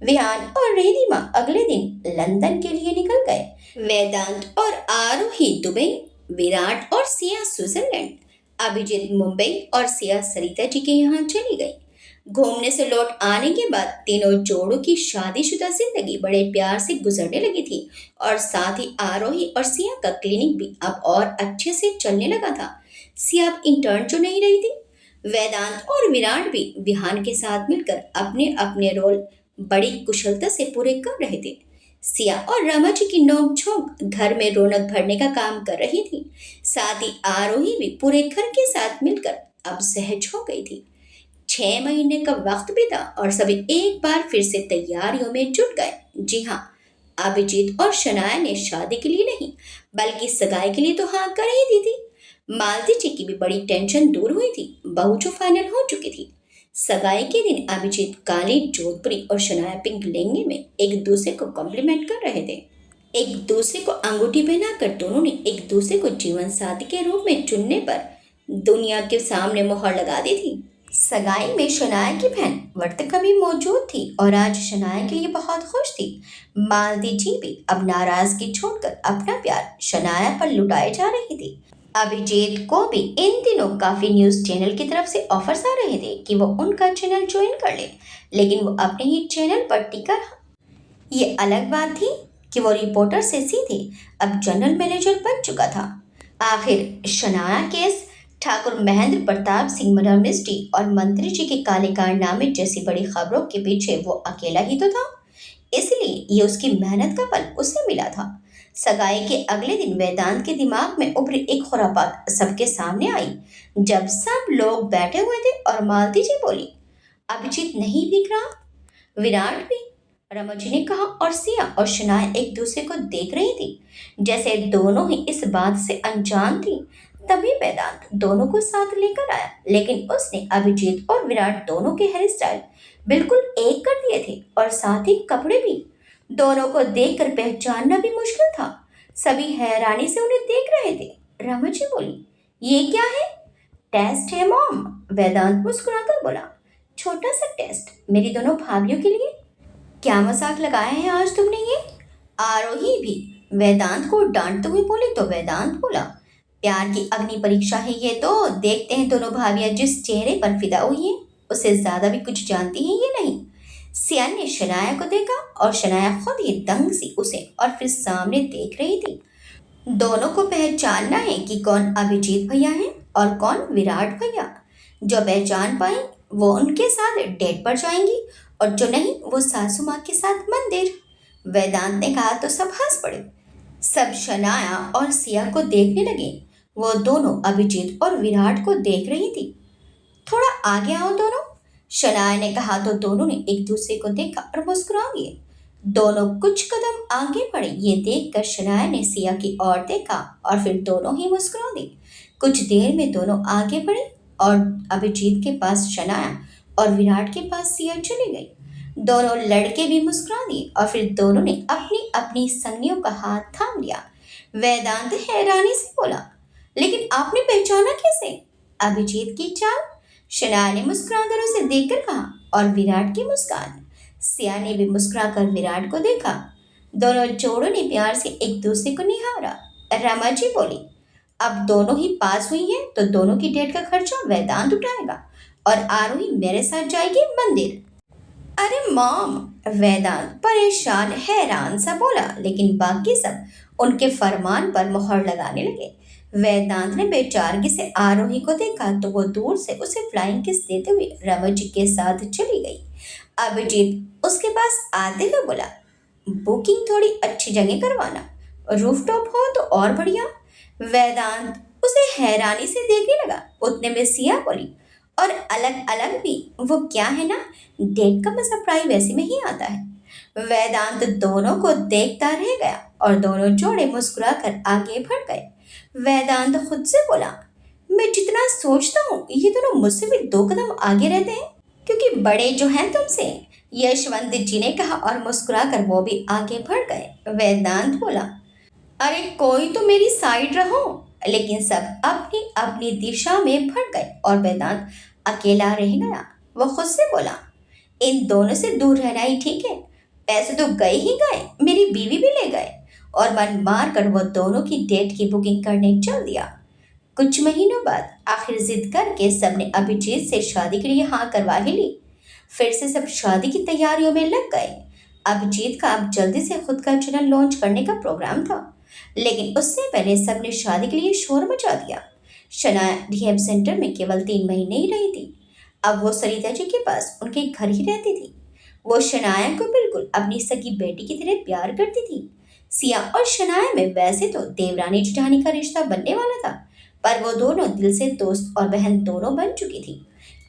विहान और रिधिमा अगले दिन लंदन के लिए निकल गए। वेदांत और आरोही दुबई, विराट और सिया स्विट्जरलैंड, अभिजीत मुंबई और सिया सरिता जी के यहाँ चली गई। घूमने से लौट आने के बाद तीनों जोड़ों की शादीशुदा जिंदगी बड़े प्यार से गुजरने लगी थी और साथ ही आरोही और सिया का क्लिनिक भी अब और अच्छे से चलने लगा था। सिया अब इंटर्न जो नहीं रही थी। वेदांत और विराट भी विहान के साथ मिलकर अपने अपने रोल बड़ी कुशलता से पूरे कर रहे थे। सिया और रमा जी की नोक-झोंक घर में रौनक भरने का काम कर रही थी। साथ ही आरोही भी पूरे घर के साथ मिलकर अब सहज हो गई थी। 6 महीने का वक्त बीता और सभी एक बार फिर से तैयारियों में जुट गए। जी हाँ, अभिजीत और शनाया ने शादी के लिए नहीं बल्कि सगाई के लिए तो हाँ कर ही दी थी। मालती जी की भी बड़ी टेंशन दूर हुई थी। बहू जो फाइनल हो चुकी थी। सगाई के दिन अभिजीत काली जोधपुरी और शनाया पिंक लहंगे में एक दूसरे को कॉम्प्लीमेंट कर रहे थे। एक दूसरे को अंगूठी पहनाकर दोनों ने एक दूसरे को जीवन साथी के रूप में चुनने पर दुनिया के सामने मोहर लगा दी थी। सगाई में शनाया की बहन वर्तिका भी मौजूद थी और आज शनाया के लिए बहुत खुश थी। मालती जी भी अब नाराजगी छोड़कर अपना प्यार शनाया पर लुटाए जा रही थी। अभिजीत को भी इन दिनों काफी न्यूज चैनल की तरफ से ऑफर्स आ रहे थे कि वो उनका चैनल ज्वाइन कर ले, लेकिन वो अपने ही चैनल पर टिका रहा। ये अलग बात थी कि वो रिपोर्टर से सीधे अब जनरल मैनेजर बन चुका था। आखिर Shanaya case, Thakur Mahendra Pratap Singh murder mystery और मंत्री जी के काले कारनामे जैसी बड़ी खबरों के पीछे वो अकेला ही तो था। इसलिए ये उसकी मेहनत का फल उसे मिला था। सगाई के अगले दिन वेदांत के दिमाग में उभरी एक खुरापात सबके सामने आई। जब सब लोग बैठे हुए थे और मालती जी बोली, अभिजीत नहीं दिख रहा। विराट भी, रमा जी ने कहा, और सिया और शनाया एक दूसरे को देख रही थी जैसे दोनों ही इस बात से अनजान थी। तभी वेदांत दोनों को साथ लेकर आया, लेकिन उसने अभिजीत और विराट दोनों के हेयर स्टाइल बिल्कुल एक कर दिए थे और साथ ही कपड़े भी। दोनों को देखकर पहचानना भी मुश्किल था। सभी हैरानी से उन्हें देख रहे थे। रमा जी बोली, ये क्या है? टेस्ट है मॉम, वेदांत मुस्कुराकर बोला। छोटा सा टेस्ट मेरी दोनों भाभीियों के लिए। क्या मजाक लगाया है आज तुमने ये? आरोही भी वेदांत को डांटते हुए बोली तो वेदांत बोला, प्यार की अग्नि परीक्षा है ये तो। देखते हैं दोनों भाभियां जिस चेहरे पर फिदा हुई हैं उससे ज्यादा भी कुछ जानती हैं ये नहीं। सिया ने शनाया को देखा और शनाया खुद ही दंग सी उसे और फिर सामने देख रही थी। दोनों को पहचानना है कि कौन अभिजीत भैया है और कौन विराट भैया। जो पहचान पाए वो उनके साथ डेट पर जाएंगी और जो नहीं वो सासू माँ के साथ मंदिर। वेदांत ने कहा तो सब हंस पड़े। सब शनाया और सिया को देखने लगे। वो दोनों अभिजीत और विराट को देख रही थी। थोड़ा आगे आओ दोनों, शनाया ने कहा तो दोनों ने एक दूसरे को देखा और मुस्कुरा दिए। दोनों कुछ कदम आगे बढ़े। ये देखकर शनाया ने सिया की ओर देखा और फिर दोनों ही मुस्कुरा दी। कुछ देर में दोनों आगे बढ़े और अभिजीत के पास शनाया और विराट के पास सिया चली गई। दोनों लड़के भी मुस्कुरा दिए और फिर दोनों ने अपनी अपनी संगनियों का हाथ थाम लिया। वेदांत हैरानी से बोला, लेकिन आपने पहचाना कैसे? अभिजीत की चाल, शनाया ने मुस्कुराकर उसे देखकर कहा, और विराट की मुस्कान। सिया ने भी मुस्कुराकर विराट को देखा। दोनों जोड़ों ने प्यार से एक दूसरे को निहारा। रमा जी बोली, अब दोनों ही पास हुई हैं तो दोनों की डेट का खर्चा वेदांत उठाएगा और आरोही मेरे साथ जाएगी मंदिर। अरे मॉम, वेदांत परेशान हैरान सा बोला, लेकिन बाकी सब उनके फरमान पर मोहर लगाने लगे। वेदांत ने बेचारगी से आरोही को देखा तो वो दूर से उसे फ्लाइंग किस देते हुए रमन जी के साथ चली गई। अभिजीत उसके पास आते हुए बोला, बुकिंग थोड़ी अच्छी जगह करवाना, रूफटॉप हो तो और बढ़िया। वेदांत उसे हैरानी से देखने लगा। उतने में सिया बोली, और अलग अलग भी, वो क्या है ना, डेट का मजा प्राइवेसी में ही आता है। वेदांत दोनों को देखता रह गया और दोनों जोड़े मुस्कुराकर आगे बढ़ गए। वेदांत खुद से बोला, मैं जितना सोचता हूँ ये दोनों मुझसे भी 2 कदम आगे रहते हैं, क्योंकि बड़े जो हैं तुमसे। यशवंत जी ने कहा और मुस्कुराकर वो भी आगे बढ़ गए। वेदांत बोला, अरे कोई तो मेरी साइड रहो। लेकिन सब अपनी अपनी दिशा में बढ़ गए और वेदांत अकेला रह गया। वो खुद से बोला, इन दोनों से दूर रहना ही ठीक है। पैसे तो गए ही गए, मेरी बीवी भी ले गए। और मन मार कर वो दोनों की डेट की बुकिंग करने चल दिया। कुछ महीनों बाद आखिर जिद करके सबने अभिजीत से शादी के लिए हाँ करवा ही ली। फिर से सब शादी की तैयारियों में लग गए। अभिजीत का अब जल्दी से खुद का चैनल लॉन्च करने का प्रोग्राम था, लेकिन उससे पहले सबने शादी के लिए शोर मचा दिया। शनाया रिहैब सेंटर में केवल 3 महीने ही रही थी। अब वो सरिता जी के पास उनके घर ही रहती थी। वो शनाया को बिल्कुल अपनी सगी बेटी की तरह प्यार करती थी। सिया और शनाया में वैसे तो देवरानी जेठानी का रिश्ता बनने वाला था, पर वो दोनों दिल से दोस्त और बहन दोनों बन चुकी थी।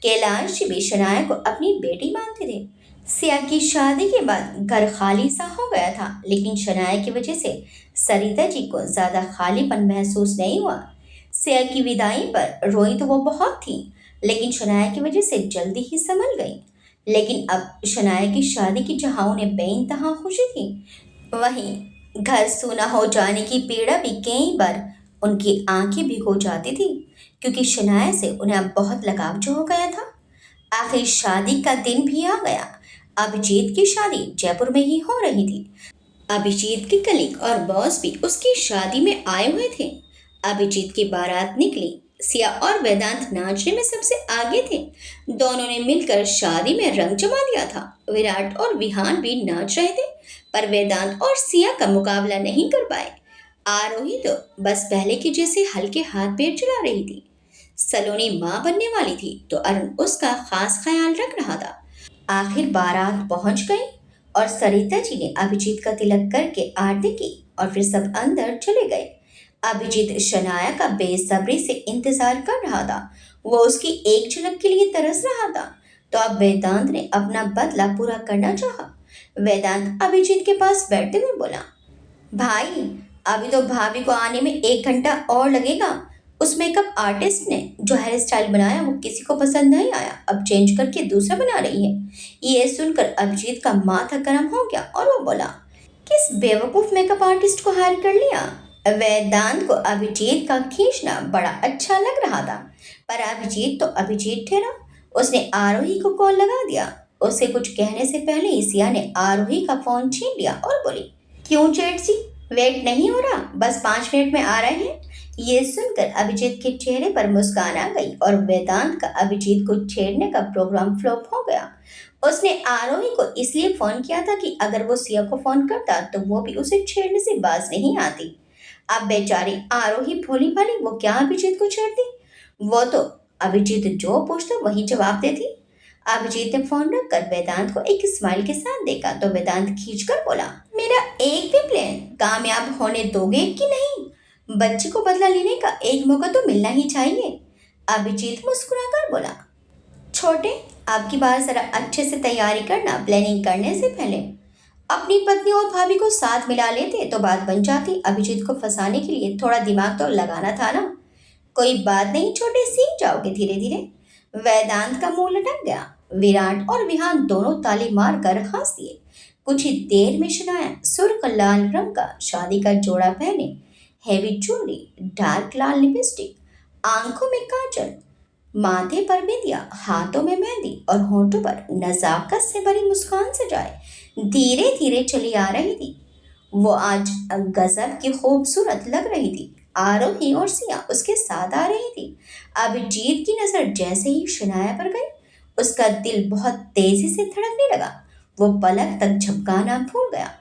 कैलाश जी भी शनाया को अपनी बेटी मानते थे। सिया की शादी के बाद घर खाली सा हो गया था, लेकिन शनाया की वजह से सरिता जी को ज्यादा खालीपन महसूस नहीं हुआ। सिया की विदाई पर रोई तो वो बहुत थी, लेकिन शनाया की वजह से जल्दी ही संभल गई। लेकिन अब शनाया की शादी की जहाँ उन्हें बेइंतहा खुशी थी, वहीं घर सूना हो जाने की पीड़ा भी कई बार उनकी आंखें भिगो जाती थी, क्योंकि शनाया से उन्हें अब बहुत लगाव जो हो गया था। आखिर शादी का दिन भी आ गया। अभिजीत की शादी जयपुर में ही हो रही थी। अभिजीत के कलीग और बॉस भी उसकी शादी में आए हुए थे। अभिजीत की बारात निकली। सिया और वेदांत नाचने में सबसे आगे थे। दोनों ने मिलकर शादी में रंग जमा दिया था। विराट और विहान भी नाच रहे थे, पर वेदांत और सिया का मुकाबला नहीं कर पाए। आरोही तो बस पहले के जैसे हल्के हाथ पैर चला रही थी। सलोनी माँ बनने वाली थी, तो अरुण उसका खास ख्याल रख रहा था। आखिर बारात पहुंच गई और सरिता जी ने अभिजीत का तिलक करके आरती की और फिर सब अंदर चले गए। अभिजीत शनाया का बेसब्री से इंतजार कर रहा था। वो उसकी एक झलक के लिए तरस रहा था। तो अब वेदांत ने अपना बदला पूरा करना चाहा। वेदांत अभिजीत के पास बैठते हुए बोला, भाई, अभी तो भाभी को आने में 1 घंटा और लगेगा। उस मेकअप आर्टिस्ट ने जो हेयर स्टाइल बनाया वो किसी को पसंद नहीं आया, अब चेंज करके दूसरा बना रही है। ये सुनकर अभिजीत का माथा गर्म हो गया और वो बोला, किस बेवकूफ मेकअप आर्टिस्ट को हायर कर लिया। वेदांत को अभिजीत का खींचना बड़ा अच्छा लग रहा था, पर अभिजीत तो अभिजीत ठहरा। उसने आरोही को कॉल लगा दिया। उसे कुछ कहने से पहले ही सिया ने आरोही का फोन छीन लिया और बोली, क्यों जेठ सी, वेट नहीं हो रहा, बस 5 मिनट में आ रहे हैं। ये सुनकर अभिजीत के चेहरे पर मुस्कान आ गई और वेदांत का अभिजीत को छेड़ने का प्रोग्राम फ्लॉप हो गया। उसने आरोही को इसलिए फोन किया था कि अगर वो सिया को फोन करता तो वो भी उसे छेड़ने से बाज नहीं आती। अब बेचारी आरोही भोली भाली वो क्या अभिजीत को छेड़ती। वो तो अभिजीत जो पूछता वही जवाब देती। अभिजीत ने फोन रखकर वेदांत को एक स्माइल के साथ देखा तो वेदांत खींचकर बोला, मेरा एक भी प्लान कामयाब होने दोगे कि नहीं। बच्चे को बदला लेने का एक मौका तो मिलना ही चाहिए। अभिजीत मुस्कुराकर बोला, छोटे, अब की बार जरा अच्छे से तैयारी करना। प्लानिंग करने से पहले अपनी पत्नी और भाभी को साथ मिला लेते तो बात बन जाती। अभिजीत को फंसाने के लिए थोड़ा दिमाग तो लगाना था ना। कोई बात नहीं छोटे, सीख जाओगे धीरे धीरे। वेदांत का मुंह लटक गया। विराट और विहान दोनों ताली मार कर हंस दिए। कुछ ही देर में शनाया सुर्ख लाल रंग का शादी का जोड़ा पहने, हैवी ज्वेलरी, डार्क लाल लिपस्टिक, आंखों में काजल, माथे पर बिंदिया, हाथों में मेहंदी और होठों पर नजाकत से भरी मुस्कान सजाए धीरे धीरे चली आ रही थी। वो आज गजब की खूबसूरत लग रही थी। आरोही और सिया उसके साथ आ रही थी। अभिजीत की नजर जैसे ही शनाया पर गई, उसका दिल बहुत तेजी से धड़कने लगा। वो पलक तक झपकाना भूल गया।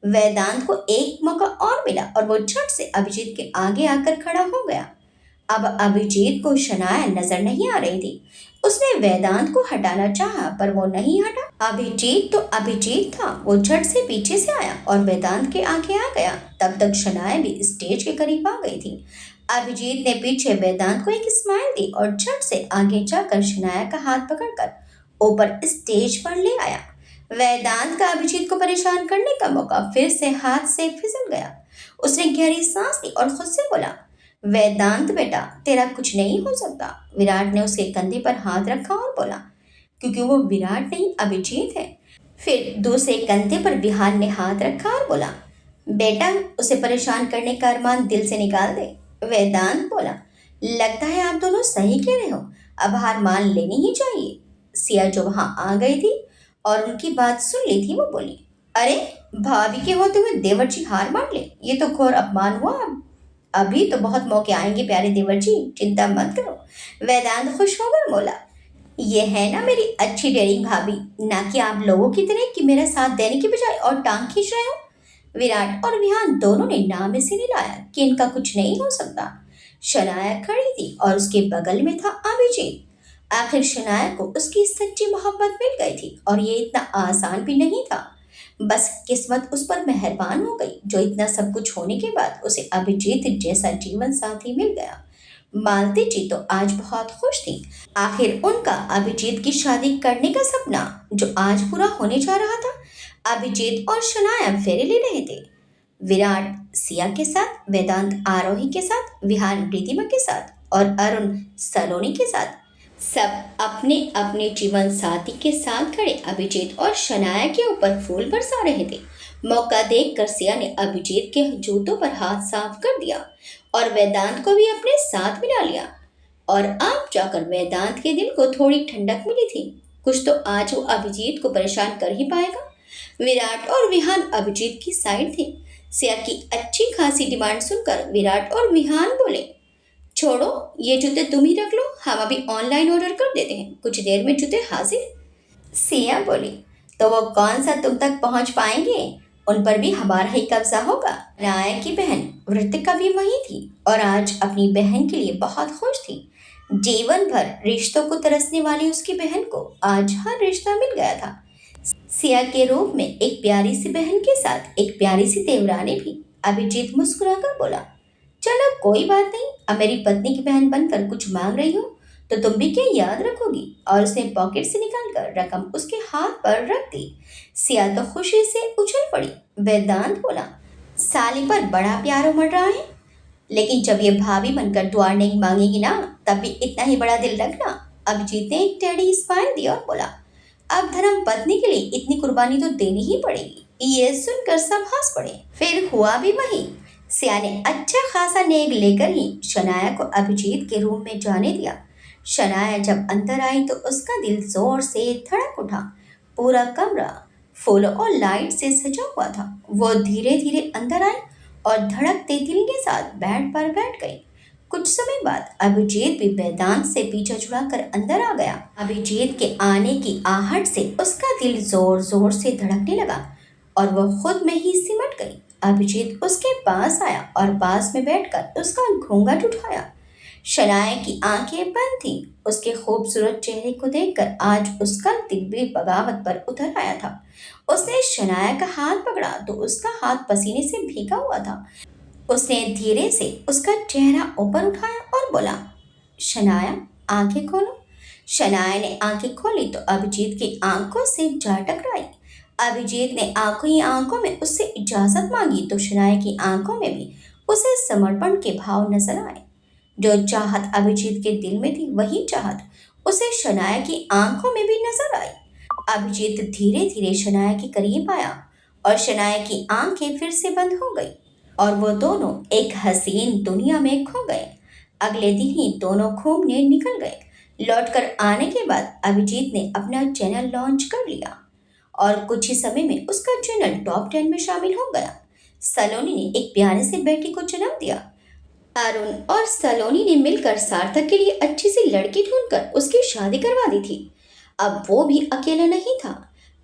वेदांत को एक मौका और मिला और वो झट से अभिजीत के आगे आकर खड़ा हो गया। अब अभिजीत को शनाया नजर नहीं आ रही थी। उसने वेदांत को हटाना चाहा, पर वो नहीं हटा। अभिजीत तो अभिजीत था। वो झट से पीछे से आया और वेदांत के आगे आ गया। तब तक शनाया भी स्टेज के करीब आ गई थी। अभिजीत ने पीछे वेदांत को एक स्माइल दी और झट से आगे जाकर शनाया का हाथ पकड़कर ऊपर स्टेज पर ले आया। वेदांत का अभिजीत को परेशान करने का मौका फिर से हाथ से फिसल गया। उसने गहरी सांस ली और खुद से बोला, वेदांत बेटा, तेरा कुछ नहीं हो सकता। विराट ने उसके कंधे पर हाथ रखा और बोला, क्योंकि वो विराट नहीं अभिजीत है। फिर दूसरे कंधे पर विहान ने हाथ रखा और बोला, बेटा, उसे परेशान करने का अरमान दिल से निकाल दे। वेदांत बोला, लगता है आप दोनों सही कह रहे हो, अब हार मान लेनी ही चाहिए। सिया जो वहां आ गई थी और उनकी बात सुन ली थी, वो बोली, अरे, भाभी के होते हुए देवर जी हार मान ले, ये तो घोर अपमान हुआ। अभी तो बहुत मौके आएंगे प्यारे देवर जी, चिंता मत करो। वेदांत खुश होकर बोला, ये है ना मेरी अच्छी डेयरिंग भाभी, ना कि आप लोगों की तरह कि मेरा साथ देने की बजाय और टांग खींच रहे हो। विराट और विहान दोनों ने नाम से मिलाया कि इनका कुछ नहीं हो सकता। शनाया खड़ी थी और उसके बगल में था अभिजीत। आखिर शनाया को उसकी सच्ची मोहब्बत मिल गई थी और ये इतना आसान भी नहीं था। बस किस्मत उस पर मेहरबान हो गई जो इतना सब कुछ होने के बाद उसे अभिजीत जैसा जीवन साथी मिल गया। मालती जी तो आज बहुत खुश थी। आखिर उनका अभिजीत की शादी करने का सपना जो आज पूरा होने जा रहा था। अभिजीत और शनाया फेरे ले रहे थे। विराट सिया के साथ, वेदांत आरोही के साथ, विहान रितिमा के साथ और अरुण सलोनी के साथ। सब अपने अपने जीवन साथी के साथ खड़े अभिजीत और शनाया के ऊपर फूल बरसा रहे थे। मौका देखकर सिया ने अभिजीत के जूतों पर हाथ साफ कर दिया और वेदांत को भी अपने साथ मिला लिया। और अब जाकर वेदांत के दिल को थोड़ी ठंडक मिली थी। कुछ तो आज वो अभिजीत को परेशान कर ही पाएगा। विराट और विहान अभिजीत की साइड थे। सिया की अच्छी खासी डिमांड सुनकर विराट और विहान बोले, छोड़ो, ये जूते तुम ही रख लो, हम अभी ऑनलाइन ऑर्डर कर देते हैं, कुछ देर में जूते हाजिर। सिया बोली, तो वो कौन सा तुम तक पहुंच पाएंगे, उन पर भी हमारा ही कब्जा होगा। नायक की बहन वृत्तिका भी वही थी और आज अपनी बहन के लिए बहुत खुश थी। जीवन भर रिश्तों को तरसने वाली उसकी बहन को आज हर रिश्ता मिल गया था। सिया के रूप में एक प्यारी सी बहन के साथ एक प्यारी सी देवरानी भी। अभिजीत मुस्कुराकर बोला, चलो कोई बात नहीं, अब मेरी पत्नी की बहन बनकर कुछ मांग रही हो तो तुम भी क्या याद रखोगी। और उसने पॉकेट से निकालकर रकम उसके हाथ पर रख दी। सिया तो खुशी से उछल पड़ी। वेदांत बोला, साली पर बड़ा प्यार उमड़ रहा है, लेकिन जब ये भाभी बनकर दुआ नहीं मांगेगी ना, तब भी इतना ही बड़ा दिल रखना। अभिजीत ने एक टेढ़ी स्माइल दी और बोला, अब धर्म पत्नी के लिए इतनी कुर्बानी तो देनी ही पड़ेगी। ये सुनकर सब हंस पड़े। फिर हुआ भी वही। सिया ने अच्छा खासा नेग लेकर ही शनाया को अभिजीत के रूम में जाने दिया। शनाया जब अंदर आई तो उसका दिल जोर से धड़क उठा। पूरा कमरा फूलों और लाइट से सजा हुआ था। वो धीरे धीरे अंदर आई और धड़कते दिल के साथ बेड पर बैठ गई। कुछ समय बाद अभिजीत भी वेदांत से पीछा छुड़ाकर अंदर आ गया। अभिजीत के आने की आहट से उसका दिल जोर जोर से धड़कने लगा और वो खुद में ही सिमट गई। अभिजीत उसके पास आया और पास में बैठकर उसका घूंघट उठाया। शनाया की आंखें बंद थीं। उसके खूबसूरत चेहरे को देखकर आज उसका दिल भी बगावत पर उतर आया था। उसने शनाया का हाथ पकड़ा तो उसका हाथ पसीने से भीगा हुआ था। उसने धीरे से उसका चेहरा ऊपर उठाया और बोला, शनाया, आंखें खोलो। शनाया ने आंखें खोली तो अभिजीत की आंखों से जा टकराई। अभिजीत ने आंखों ही आंखों में उससे इजाजत मांगी तो शनाया की आंखों में भी उसे समर्पण के भाव नजर आए। जो चाहत अभिजीत के दिल में थी वही चाहत उसे शनाया की आंखों में भी नजर आई। अभिजीत धीरे धीरे शनाया के करीब आया और शनाया की आंखें फिर से बंद हो गई और वो दोनों एक हसीन दुनिया में खो गए। अगले दिन ही दोनों घूमने निकल गए। लौटकर आने के बाद अभिजीत ने अपना चैनल लॉन्च कर लिया और कुछ ही समय में उसका चैनल टॉप 10 में शामिल हो गया। सलोनी ने एक प्यारे से बेटी को जन्म दिया। अरुण और सलोनी ने मिलकर सार्थक के लिए अच्छी सी लड़की ढूंढकर उसकी शादी करवा दी थी। अब वो भी अकेला नहीं था।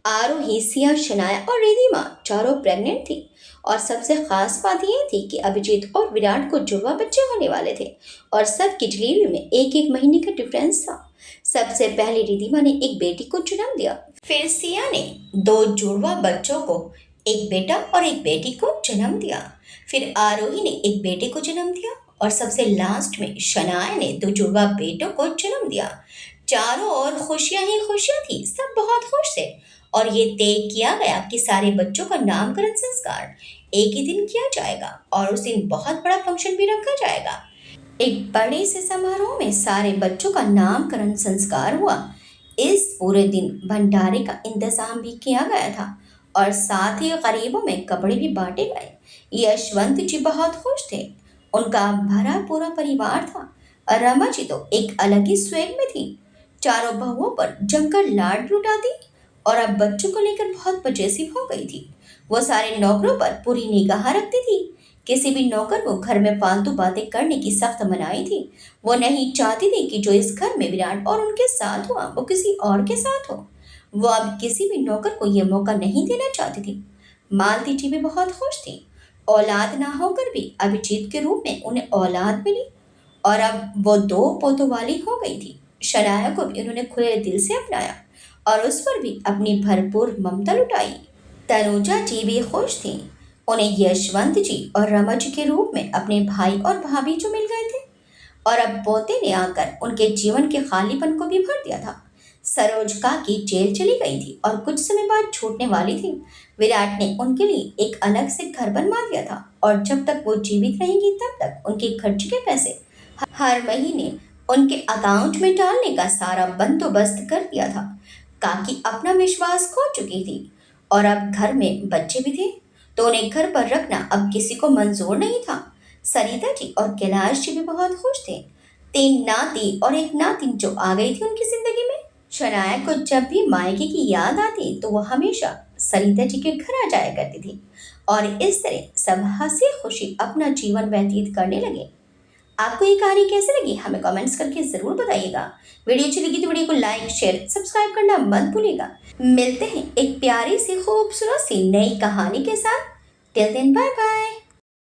आरोही, सिया, शनाया और रिधिमा चारों प्रेग्नेंट थी और सबसे खास बात यह थी कि अभिजीत और विराट को जुड़वा बच्चे होने वाले थे और सबकी डिलीवरी में एक एक महीने का डिफरेंस था। सबसे पहले रिधिमा ने एक बेटी को जन्म दिया, फिर सिया ने दो जुड़वा बच्चों को, एक बेटा और एक बेटी को जन्म दिया। फिर आरोही ने एक बेटे को जन्म दिया और सबसे लास्ट में शनाया ने दो जुड़वा बेटों को जन्म दिया। चारों ओर खुशियां ही खुशियां थी। सब बहुत खुश थे और ये तय किया गया कि सारे बच्चों का नामकरण संस्कार एक ही दिन किया जाएगा और उस दिन बहुत बड़ा फंक्शन भी रखा जाएगा। एक बड़े से समारोह में सारे बच्चों का नामकरण संस्कार हुआ। इस पूरे दिन भंडारे का इंतजाम भी किया गया था और साथ ही गरीबों में कपड़े भी बांटे गए। यशवंत जी बहुत खुश थे। उनका भरा पूरा परिवार था। रमा जी तो एक अलग ही स्वैग में थी। चारों बहुओं पर जमकर लाड लुटाती और अब बच्चों को लेकर बहुत पजेसिव हो गई थी। वो सारे नौकरों पर पूरी निगाह रखती थी। किसी भी नौकर को घर में फालतू बातें करने की सख्त मनाही थी। वो नहीं चाहती थी कि जो इस घर में विराट और उनके साथ हुआ वो किसी और के साथ हो। वो अब किसी भी नौकर को यह मौका नहीं देना चाहती थी। मालती जी भी बहुत खुश थी। औलाद ना होकर भी अभिजीत के रूप में उन्हें औलाद मिली और अब वो दो पोतों वाली हो गई थी। शनाया को भी उन्होंने खुले दिल से अपनाया और उस पर भी अपनी भरपूर ममता लुटाई। तनुजा जी भी खुश थी। उन्हें यशवंत जी और रमा जी के रूप में अपने भाई और भाभी जो मिल गए थे। और अब पोते ने आकर उनके जीवन के खालीपन को भी भर दिया था। सरोज काकी जेल चली गई थी और कुछ समय बाद छूटने वाली थी। विराट ने उनके लिए एक अलग से घर बनवा दिया था और जब तक वो जीवित रहेंगी तब तक उनके खर्च के पैसे हर महीने उनके अकाउंट में डालने का सारा बंदोबस्त कर दिया था। काकी अपना विश्वास खो चुकी थी और अब घर में बच्चे भी थे तो उन्हें घर पर रखना अब किसी को मंजूर नहीं था। सरिता जी और कैलाश जी भी बहुत खुश थे। 3 नाती और एक नातिन जो आ गई थी उनकी जिंदगी में। शनाया को जब भी मायके की याद आती तो वो हमेशा सरिता जी के घर आ जाया करती थी और इस तरह सब हंसी खुशी अपना जीवन व्यतीत करने लगे। आपको ये कहानी कैसी लगी हमें कमेंट्स करके जरूर बताइएगा। वीडियो अच्छी लगी तो वीडियो को लाइक शेयर सब्सक्राइब करना मत भूलिएगा। मिलते हैं एक प्यारी सी खूबसूरत सी नई कहानी के साथ। Till then bye bye.